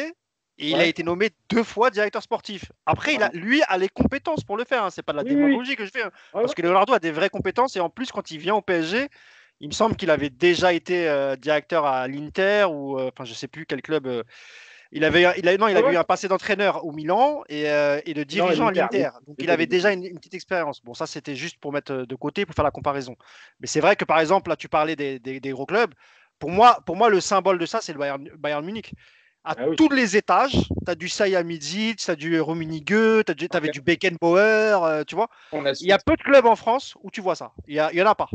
Et il a été nommé 2 fois directeur sportif. Après, lui a les compétences pour le faire. Hein. C'est pas de la démagogie que je fais. Hein. Parce que Leonardo a des vraies compétences. Et en plus, quand il vient au PSG, il me semble qu'il avait déjà été directeur à l'Inter ou je sais plus quel club. Il avait eu un passé d'entraîneur au Milan et de dirigeant à l'Inter. Donc il avait déjà une petite expérience. Bon, ça c'était juste pour mettre de côté, pour faire la comparaison. Mais c'est vrai que par exemple, là tu parlais des gros clubs. Pour moi, le symbole de ça, c'est le Bayern Munich. À tous les étages, tu as du Salihamidzic, tu as du Rummenigge, tu avais du Beckenbauer, tu vois. Il y a peu de clubs en France où tu vois ça. Il y en a pas.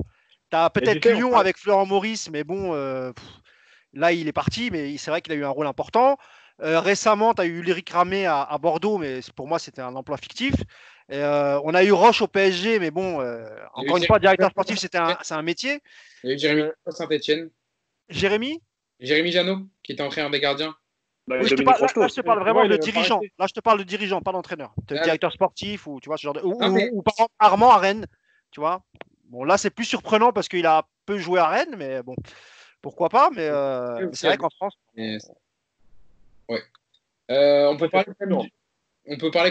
Tu as peut-être Lyon avec Florent Maurice, mais bon, là il est parti, mais c'est vrai qu'il a eu un rôle important. Récemment, tu as eu Ulrich Ramé à Bordeaux, mais pour moi, c'était un emploi fictif. On a eu Roche au PSG, mais bon, encore une fois, directeur sportif, c'est un métier. Il y a eu Jérémy Saint-Etienne. Jérémy Janot, qui était entraîneur des gardiens. Là, je te parle vraiment de dirigeant. Là, je te parle de dirigeant, pas d'entraîneur. Directeur sportif ou tu vois ce genre de... ou par exemple Armand à Rennes, tu vois. Bon, là, c'est plus surprenant parce qu'il a peu joué à Rennes, mais bon, pourquoi pas. Mais c'est vrai qu'en France. Ouais. On peut parler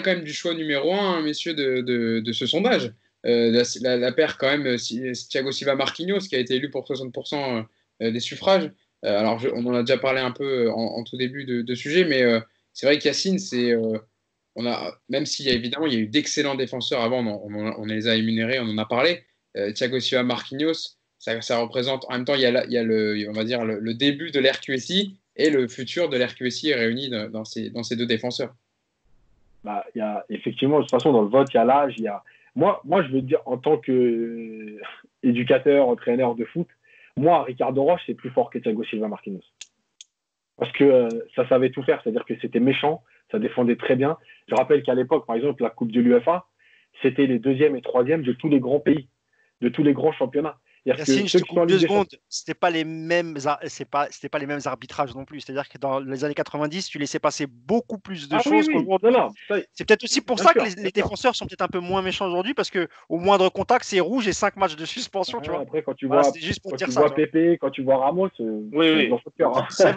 quand même du choix numéro 1, messieurs, de ce sondage. La paire, quand même, Thiago Silva Marquinhos, qui a été élu pour 60% des suffrages. Alors, on en a déjà parlé un peu en tout début de sujet, mais c'est vrai qu'Yacine, même s'il y a évidemment il y a eu d'excellents défenseurs avant, on les a énumérés, on en a parlé. Thiago Silva Marquinhos, ça représente en même temps, il y a on va dire le début de l'RQSI et le futur de l'RQSI réuni dans ces 2 défenseurs. Il y a effectivement, de toute façon, dans le vote, il y a l'âge, Moi, je veux dire, en tant qu'éducateur, entraîneur de foot, moi, Ricardo Roche, c'est plus fort que Thiago Silva Marquinhos. Parce que ça savait tout faire, c'est-à-dire que c'était méchant, ça défendait très bien. Je rappelle qu'à l'époque, par exemple, la Coupe de l'UEFA, c'était les 2e et 3e de tous les grands pays, de tous les grands championnats. Yacine, je te coupe 2 secondes. C'était pas les mêmes arbitrages non plus. C'est-à-dire que dans les années 90, tu laissais passer beaucoup plus de choses qu'aujourd'hui. C'est peut-être aussi pour ça que les défenseurs sont peut-être un peu moins méchants aujourd'hui parce que au moindre contact, c'est rouge et 5 matchs de suspension. Tu vois. Après, quand tu vois Pépé, quand tu vois Ramos,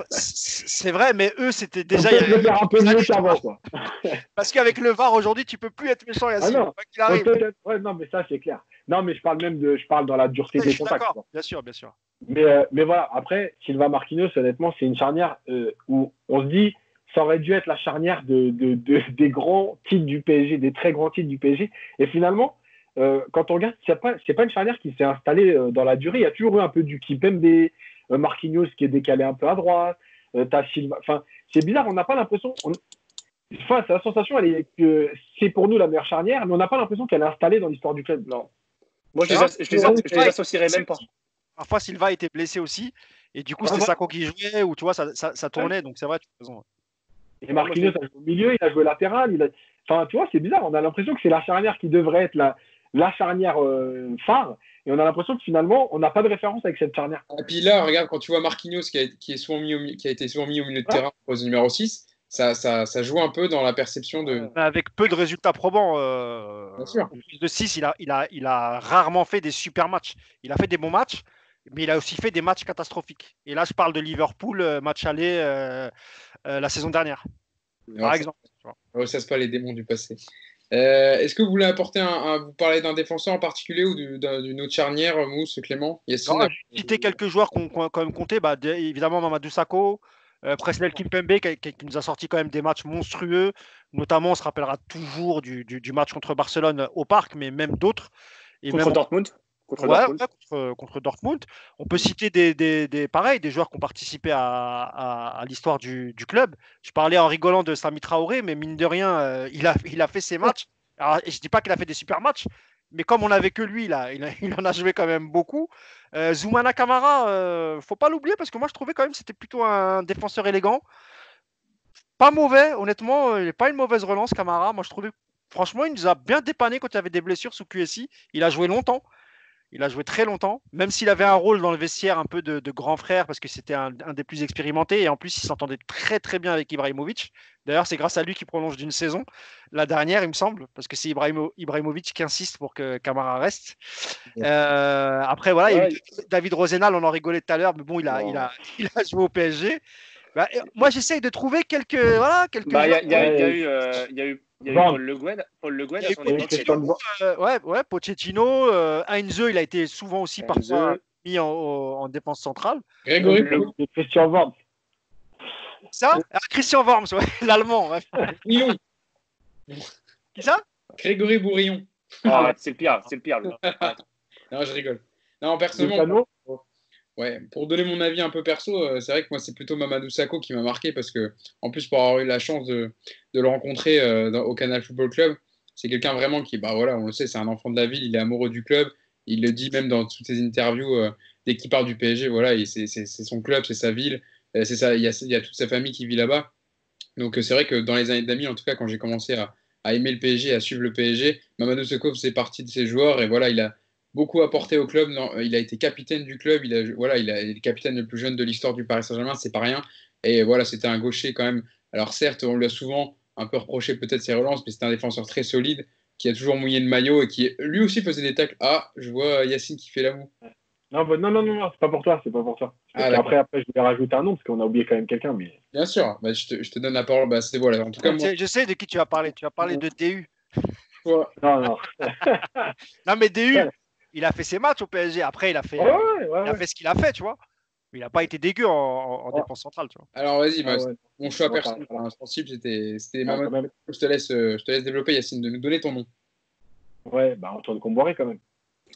c'est vrai, mais eux, c'était déjà. Un peu mieux qu'avant, quoi. Parce qu'avec le VAR aujourd'hui, tu peux plus être méchant, Yacine. Non, mais ça, c'est clair. Non, mais je parle dans la dureté des contacts. D'accord, bien sûr. Mais voilà, après, Silva Marquinhos, honnêtement, c'est une charnière où on se dit, ça aurait dû être la charnière des grands titres du PSG, des très grands titres du PSG. Et finalement, quand on regarde, c'est pas une charnière qui s'est installée dans la durée. Il y a toujours eu un peu du Kipembe, Marquinhos qui est décalé un peu à droite. T'as Silva. Enfin, c'est bizarre, on n'a pas l'impression. C'est la sensation, que c'est pour nous la meilleure charnière, mais on n'a pas l'impression qu'elle est installée dans l'histoire du club. Non. Moi, je les associerais même pas. Parfois, Silva était blessé aussi. Et du coup, c'était Sakho qui jouait, ou tu vois, ça tournait. Donc, c'est vrai, tu as raison. Et Marquinhos a joué au milieu, il a joué latéral. Enfin, tu vois, c'est bizarre. On a l'impression que c'est la charnière qui devrait être la charnière phare. Et on a l'impression que finalement, on n'a pas de référence avec cette charnière. Et puis là, regarde, quand tu vois Marquinhos qui a été souvent mis au milieu de terrain au poste numéro 6, ça joue un peu dans la perception de. Avec peu de résultats probants. Bien sûr. De 6, il a rarement fait des super matchs. Il a fait des bons matchs, mais il a aussi fait des matchs catastrophiques. Et là, je parle de Liverpool, match aller la saison dernière, par exemple. On ne ressasse pas les démons du passé. Est-ce que vous voulez apporter vous parler d'un défenseur en particulier ou d'une autre charnière, Mousse, Clément? J'ai cité quelques joueurs qui ont quand même compté. Évidemment, Mamadou Sakho. Presnel Kimpembe qui nous a sorti quand même des matchs monstrueux, notamment on se rappellera toujours du match contre Barcelone au Parc, mais même d'autres. Contre Dortmund. Contre Dortmund. On peut citer des joueurs qui ont participé à l'histoire du club. Je parlais en rigolant de Sami Traoré, mais mine de rien, il a fait ses matchs. Alors, je ne dis pas qu'il a fait des super matchs, mais comme on n'avait que lui, là, il en a joué quand même beaucoup. Zoumana Camara, faut pas l'oublier parce que moi je trouvais quand même que c'était plutôt un défenseur élégant. Pas mauvais, honnêtement, il n'est pas une mauvaise relance, Camara. Moi je trouvais, franchement, il nous a bien dépanné quand il y avait des blessures sous QSI. Il a joué longtemps. Il a joué très longtemps, même s'il avait un rôle dans le vestiaire un peu de grand frère parce que c'était un des plus expérimentés et en plus il s'entendait très très bien avec Ibrahimovic. D'ailleurs, c'est grâce à lui qu'il prolonge d'une saison, la dernière, il me semble, parce que c'est Ibrahimovic qui insiste pour que Camara reste. Après, voilà, il y a eu David Rosenal, on en rigolait tout à l'heure, mais bon, il a joué au PSG. Moi, j'essaye de trouver quelques. Voilà, quelques. Bah, il y a, gens. il y a- il y a eu, il y a eu, il y a eu Van. Paul Le Guen. Paul Le Guen, Il y a à eu son époque, Christian Pochettino. Ouais, Pochettino. Heinze, il a été souvent aussi parfois Enzo, mis en défense centrale. Grégory Le- Et Christian Van. Ça Christian Worms, ouais, l'allemand. Ouais. Bourillon. Qui ça Grégory Bourillon. Oh, arrête, c'est le pire, lui. Arrête. Non, je rigole. Non, personnellement, Lucano. ouais, pour donner mon avis un peu perso, c'est vrai que moi, c'est plutôt Mamadou Sakho qui m'a marqué parce que, en plus, pour avoir eu la chance de le rencontrer au Canal Football Club, c'est quelqu'un vraiment qui, bah voilà, on le sait, c'est un enfant de la ville, il est amoureux du club. Il le dit même dans toutes ses interviews, dès qu'il parle du PSG, voilà, c'est son club, c'est sa ville, c'est ça, il y a toute sa famille qui vit là-bas. Donc c'est vrai que dans les années d'amis, en tout cas, quand j'ai commencé à aimer le PSG, à suivre le PSG, Mamadou Sakho faisait partie de ces joueurs et voilà, il a beaucoup apporté au club. Non, il a été capitaine du club, voilà, il est le capitaine le plus jeune de l'histoire du Paris Saint-Germain, c'est pas rien. Et voilà, c'était un gaucher quand même. Alors certes, on lui a souvent un peu reproché peut-être ses relances, mais c'était un défenseur très solide qui a toujours mouillé le maillot et qui lui aussi faisait des tacles. Ah, je vois Yacine qui fait la moue. Non, non, c'est pas pour toi, c'est pas pour toi. Ah, Après, je vais rajouter un nom parce qu'on a oublié quand même quelqu'un. Mais... Bien sûr, bah, je te donne la parole. Bah, c'est voilà. En tout cas, moi, Je sais de qui tu vas parler. Tu vas parler de DU. Non. Non, mais DU, Ouais. il a fait ses matchs au PSG. Après, il a fait ce qu'il a fait, tu vois. Mais il n'a pas été dégueu en défense centrale, tu vois. alors vas-y, bah, ouais. mon choix Non, personnel, voilà. sensible, c'était Quand Mamadou. même. Je te laisse développer, Yacine, de nous donner ton nom. Ouais, Antoine Comboiré quand même.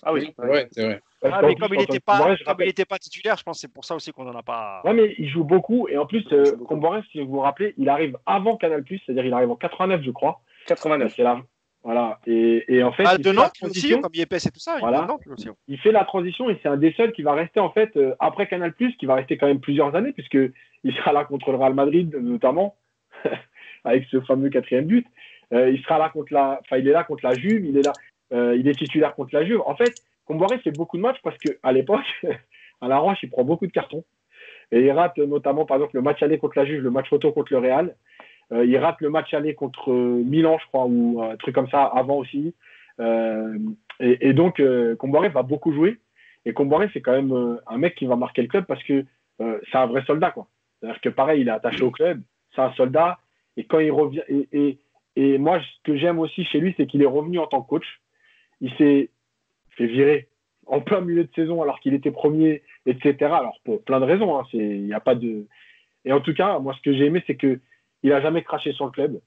Ah oui, c'est vrai, c'est vrai. Parce Ah, qu'en mais plus, comme il Antoine n'était pas, Comboiré, je comme il rappelle. était pas titulaire, je pense que c'est pour ça aussi qu'on n'en a pas. Ouais, mais il joue beaucoup. Et en plus, Il joue beaucoup. Comboiré, si vous vous rappelez, il arrive avant Canal+, c'est-à-dire il arrive en 89, je crois. 89. C'est là. Voilà. Et en fait, il De fait la Nantes lui aussi, transition. comme Yepes et tout ça, il Voilà. vient de Nantes lui aussi. Il fait la transition et c'est un des seuls qui va rester en fait après Canal+, qui va rester quand même plusieurs années puisque il sera là contre le Real Madrid notamment avec ce fameux 4e but. Il sera là il est là contre la Juve, il est titulaire contre la Juve. En fait, Comboiré fait beaucoup de matchs parce que à l'époque, à La Roche, il prend beaucoup de cartons et il rate notamment par exemple le match aller contre la Juve, le match photo contre le Real. Il rate le match aller contre Milan, je crois, ou un truc comme ça avant aussi. Et donc, Comboiré va beaucoup jouer. Et Comboiré, c'est quand même un mec qui va marquer le club parce que c'est un vrai soldat, quoi. C'est-à-dire que pareil, il est attaché au club, c'est un soldat. Et quand il revient, et moi, ce que j'aime aussi chez lui, c'est qu'il est revenu en tant que coach. Il s'est fait virer en plein milieu de saison alors qu'il était premier, etc. Alors, pour plein de raisons, hein, il n'y a pas de. Et en tout cas, moi, ce que j'ai aimé, c'est qu'il n'a jamais craché sur le club.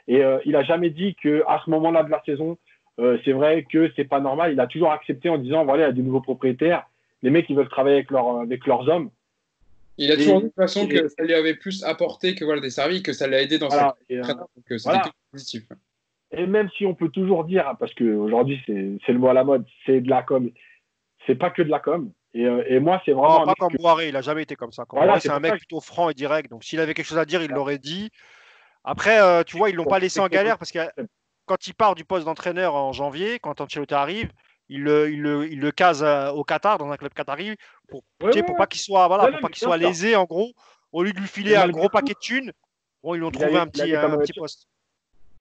Et il n'a jamais dit qu'à ce moment-là de la saison, c'est vrai que c'est pas normal. Il a toujours accepté en disant voilà, il y a des nouveaux propriétaires, les mecs ils veulent travailler avec leurs hommes. Il a toujours dit de toute façon que ça lui avait plus apporté que voilà, des services, que ça l'a aidé dans sa carrière. Donc c'était positif. Et même si on peut toujours dire, parce qu'aujourd'hui c'est le mot à la mode, c'est de la com, c'est pas que de la com. Et moi, c'est vraiment. Non, pas comme Boiré, il n'a jamais été comme ça. Voilà, c'est un mec plutôt franc et direct. Donc s'il avait quelque chose à dire, il l'aurait dit. Après, tu vois, ils ne l'ont pas laissé en galère parce que quand il part du poste d'entraîneur en janvier, quand Ancelotti arrive, il le case au Qatar, dans un club qatari, pour pas qu'il soit, lésé, en gros. Au lieu de lui filer un gros paquet de thunes, bon, ils lui ont trouvé un petit poste.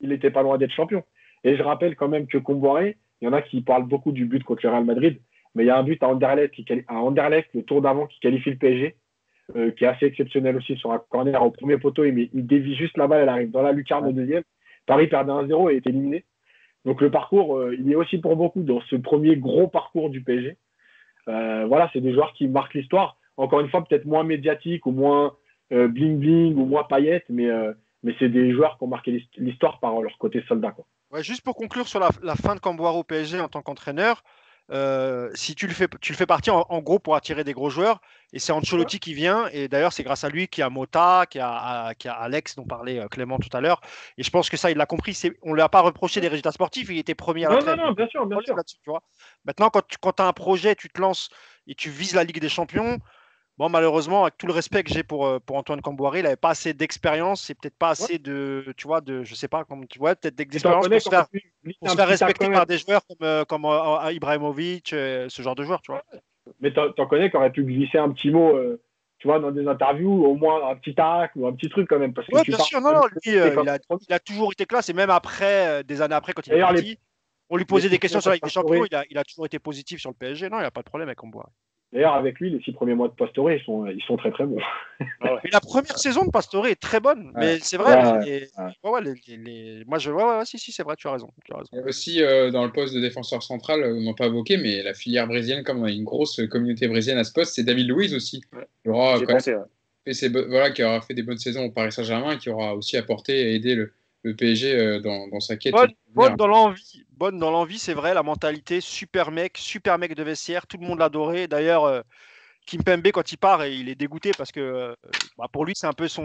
Il n'était pas loin d'être champion. Et je rappelle quand même que Comboiré, il y en a qui parlent beaucoup du but contre le Real Madrid, mais il y a un but à Anderlecht, le tour d'avant, qui qualifie le PSG. Qui est assez exceptionnel aussi sur un corner au premier poteau, il dévie juste la balle, elle arrive dans la lucarne au deuxième. Paris perdait 1-0 et est éliminé. Donc le parcours, il est aussi pour beaucoup dans ce premier gros parcours du PSG. Voilà, c'est des joueurs qui marquent l'histoire. Encore une fois, peut-être moins médiatiques ou moins bling-bling ou moins paillettes, mais c'est des joueurs qui ont marqué l'histoire par leur côté soldat, quoi. Ouais, juste pour conclure sur la fin de Camboire au PSG en tant qu'entraîneur, si tu le fais partir en gros pour attirer des gros joueurs, et c'est Ancelotti qui vient, et d'ailleurs c'est grâce à lui qu'il y a Mota, qu'il y a Alex dont parlait Clément tout à l'heure, et je pense que ça il l'a compris. On ne lui a pas reproché des résultats sportifs, il était premier à la trêve. Non, bien sûr. Tu vois. Maintenant, quand tu as un projet, tu te lances et tu vises la Ligue des Champions. Bon, malheureusement, avec tout le respect que j'ai pour Antoine Camboiré, il n'avait pas assez d'expérience et peut-être pas assez je sais pas, peut-être d'expérience pour se faire respecter par des joueurs comme Ibrahimovic, ce genre de joueurs, tu vois. Mais t'en connais qui aurait pu glisser un petit mot, tu vois, dans des interviews, au moins un petit tac ou un petit truc quand même. Parce que bien sûr, lui, il a toujours été classe et même après, des années après, quand il est parti, on lui posait des questions sur la Ligue des Champions, il a toujours été positif sur le PSG. Non, il n'y a pas de problème avec Camboiré. D'ailleurs, avec lui, les 6 premiers mois de Pastore, ils sont très très bons. Ah ouais. Mais la première saison de Pastore est très bonne, mais c'est vrai. Si, c'est vrai, tu as raison. Il y a aussi dans le poste de défenseur central, on n'a pas évoqué, mais la filière brésilienne, comme on a une grosse communauté brésilienne à ce poste, c'est David Luiz aussi. Ouais. Qui aura J'ai fait des bonnes saisons au Paris Saint-Germain et qui aura aussi apporté et aidé le PSG dans sa quête. Bonne dans l'envie, c'est vrai, la mentalité, super mec de vestiaire, tout le monde l'adorait. D'ailleurs, Kimpembe, quand il part, il est dégoûté parce que pour lui, c'est un peu son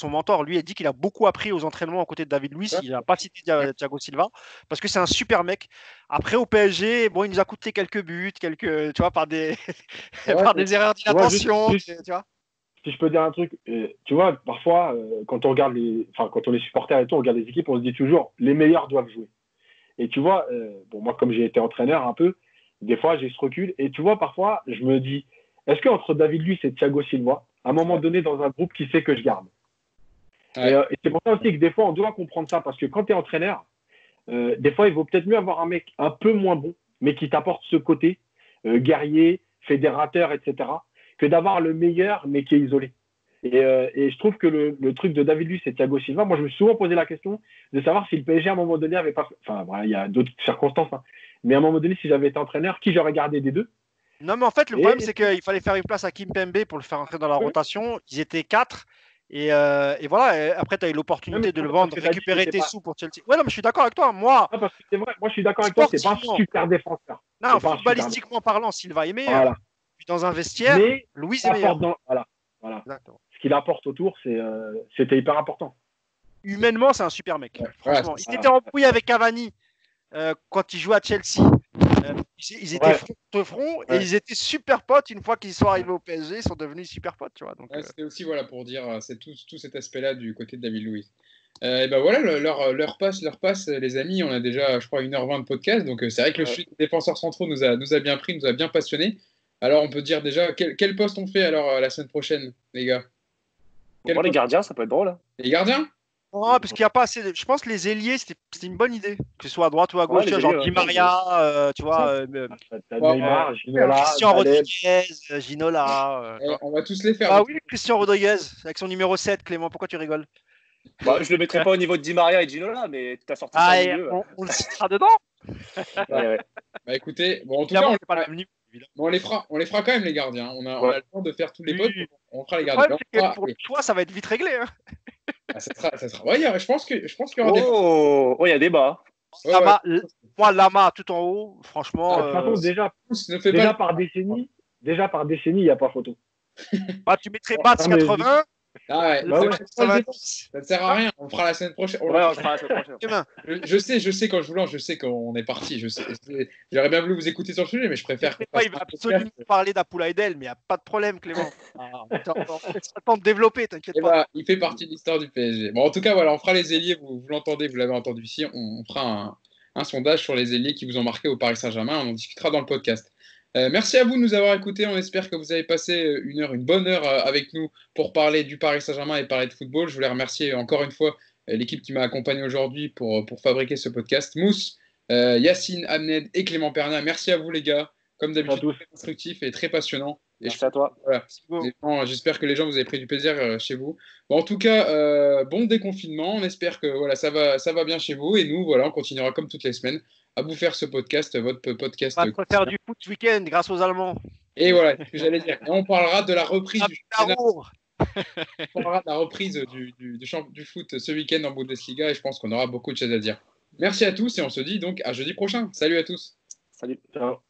mentor. Lui, il dit qu'il a beaucoup appris aux entraînements à côté de David Luiz. Il n'a pas cité Thiago Silva parce que c'est un super mec. Après, au PSG, il nous a coûté quelques buts, tu vois, par des erreurs d'inattention. Si je peux dire un truc, tu vois, parfois, quand on est supporter et tout, on regarde les équipes, on se dit toujours, les meilleurs doivent jouer. Et tu vois, moi, comme j'ai été entraîneur un peu, des fois, j'ai ce recul. Et tu vois, parfois, je me dis, est-ce qu'entre David Luiz et Thiago Silva, à un moment donné, dans un groupe, qui sait que je garde et c'est pour ça aussi que des fois, on doit comprendre ça, parce que quand tu es entraîneur, des fois, il vaut peut-être mieux avoir un mec un peu moins bon, mais qui t'apporte ce côté guerrier, fédérateur, etc., que d'avoir le meilleur, mais qui est isolé. Et je trouve que le truc de David Luiz et Thiago Silva, moi, je me suis souvent posé la question de savoir si le PSG, à un moment donné, avait pas... Enfin, il y a d'autres circonstances, hein, mais à un moment donné, si j'avais été entraîneur, qui j'aurais gardé des deux? Non, mais en fait, le problème, c'est qu'il fallait faire une place à Kimpembe pour le faire entrer dans la rotation. Ils étaient 4. Et voilà, et après, tu as eu l'opportunité de le vendre, récupérer tes sous pour Chelsea. Ouais, non, mais je suis d'accord avec toi. Moi, parce que c'est vrai, moi, je suis d'accord avec toi, c'est pas un super défenseur. Non, footballistiquement parlant, Silva est meilleur. Voilà. Puis dans un vestiaire, Luiz est meilleur. Voilà. Ce qu'il apporte autour, c'était hyper important. Humainement, c'est un super mec. Franchement, il était embrouillé avec Cavani quand il jouait à Chelsea. Ils étaient front de front et ils étaient super potes. Une fois qu'ils sont arrivés au PSG, ils sont devenus super potes, tu vois. Donc, c'était aussi pour dire c'est tout cet aspect-là du côté de David Luiz. Et ben voilà, leur passe, les amis. On a déjà, je crois, 1h20 de podcast. Donc c'est vrai que le sujet des défenseurs centraux nous a bien pris, nous a bien passionné. Alors on peut dire déjà quel poste on fait alors la semaine prochaine, les gars? Les gardiens, ça peut être drôle. Hein. Les gardiens? Non, parce qu'il n'y a pas assez. Je pense que les ailiers, c'était une bonne idée. Que ce soit à droite ou à gauche, genre Di Maria, tu vois. Neymar, Ginola, Christian Rodriguez, Ginola. On va tous les faire. Ah oui, Christian Rodriguez, avec son numéro 7, Clément, pourquoi tu rigoles? Je ne le mettrai pas au niveau de Di Maria et Ginola, mais tu as sorti ça au milieu. On le citera dedans. Bah écoutez, en tout cas, on les fera quand même, les gardiens. On a le temps de faire tous les potes. On fera les gardiens. Pour le choix, ça va être vite réglé. Hein. Ça sera. Ouais, je pense qu'il y aura il y a débat. Moi, Lama tout en haut, franchement. De toute façon, déjà par décennie, il n'y a pas photo. Tu mettrais Bats 80. Ça ne sert à rien. On fera la semaine prochaine. On fera la semaine prochaine. Je sais quand je vous lance, je sais qu'on est parti. J'aurais bien voulu vous écouter sur le sujet, mais je préfère. Il va absolument parler d'Apoula Edel, mais il n'y a pas de problème, Clément. Attends de développer, t'inquiète pas. Il fait partie de l'histoire du PSG. Bon, en tout cas, voilà, on fera les ailiers. Vous l'entendez, vous l'avez entendu ici. On fera un sondage sur les ailiers qui vous ont marqué au Paris Saint-Germain. On en discutera dans le podcast. Merci à vous de nous avoir écoutés. On espère que vous avez passé une bonne heure avec nous pour parler du Paris Saint-Germain et parler de football. Je voulais remercier encore une fois l'équipe qui m'a accompagné aujourd'hui pour fabriquer ce podcast. Mousse, Yacine, Ahmed et Clément Perna. Merci à vous, les gars. Comme d'habitude, très constructif et très passionnant. Merci à toi. Voilà. J'espère que les gens vous avez pris du plaisir chez vous. Bon, en tout cas, bon déconfinement. On espère que ça va bien chez vous. Et nous, on continuera comme toutes les semaines à vous faire ce podcast, votre podcast. On va faire du foot ce week-end grâce aux Allemands. Et voilà, ce que j'allais dire. Et on parlera de la reprise du championnat. On parlera de la reprise du foot ce week-end en Bundesliga et je pense qu'on aura beaucoup de choses à dire. Merci à tous et on se dit donc à jeudi prochain. Salut à tous. Salut. Ciao.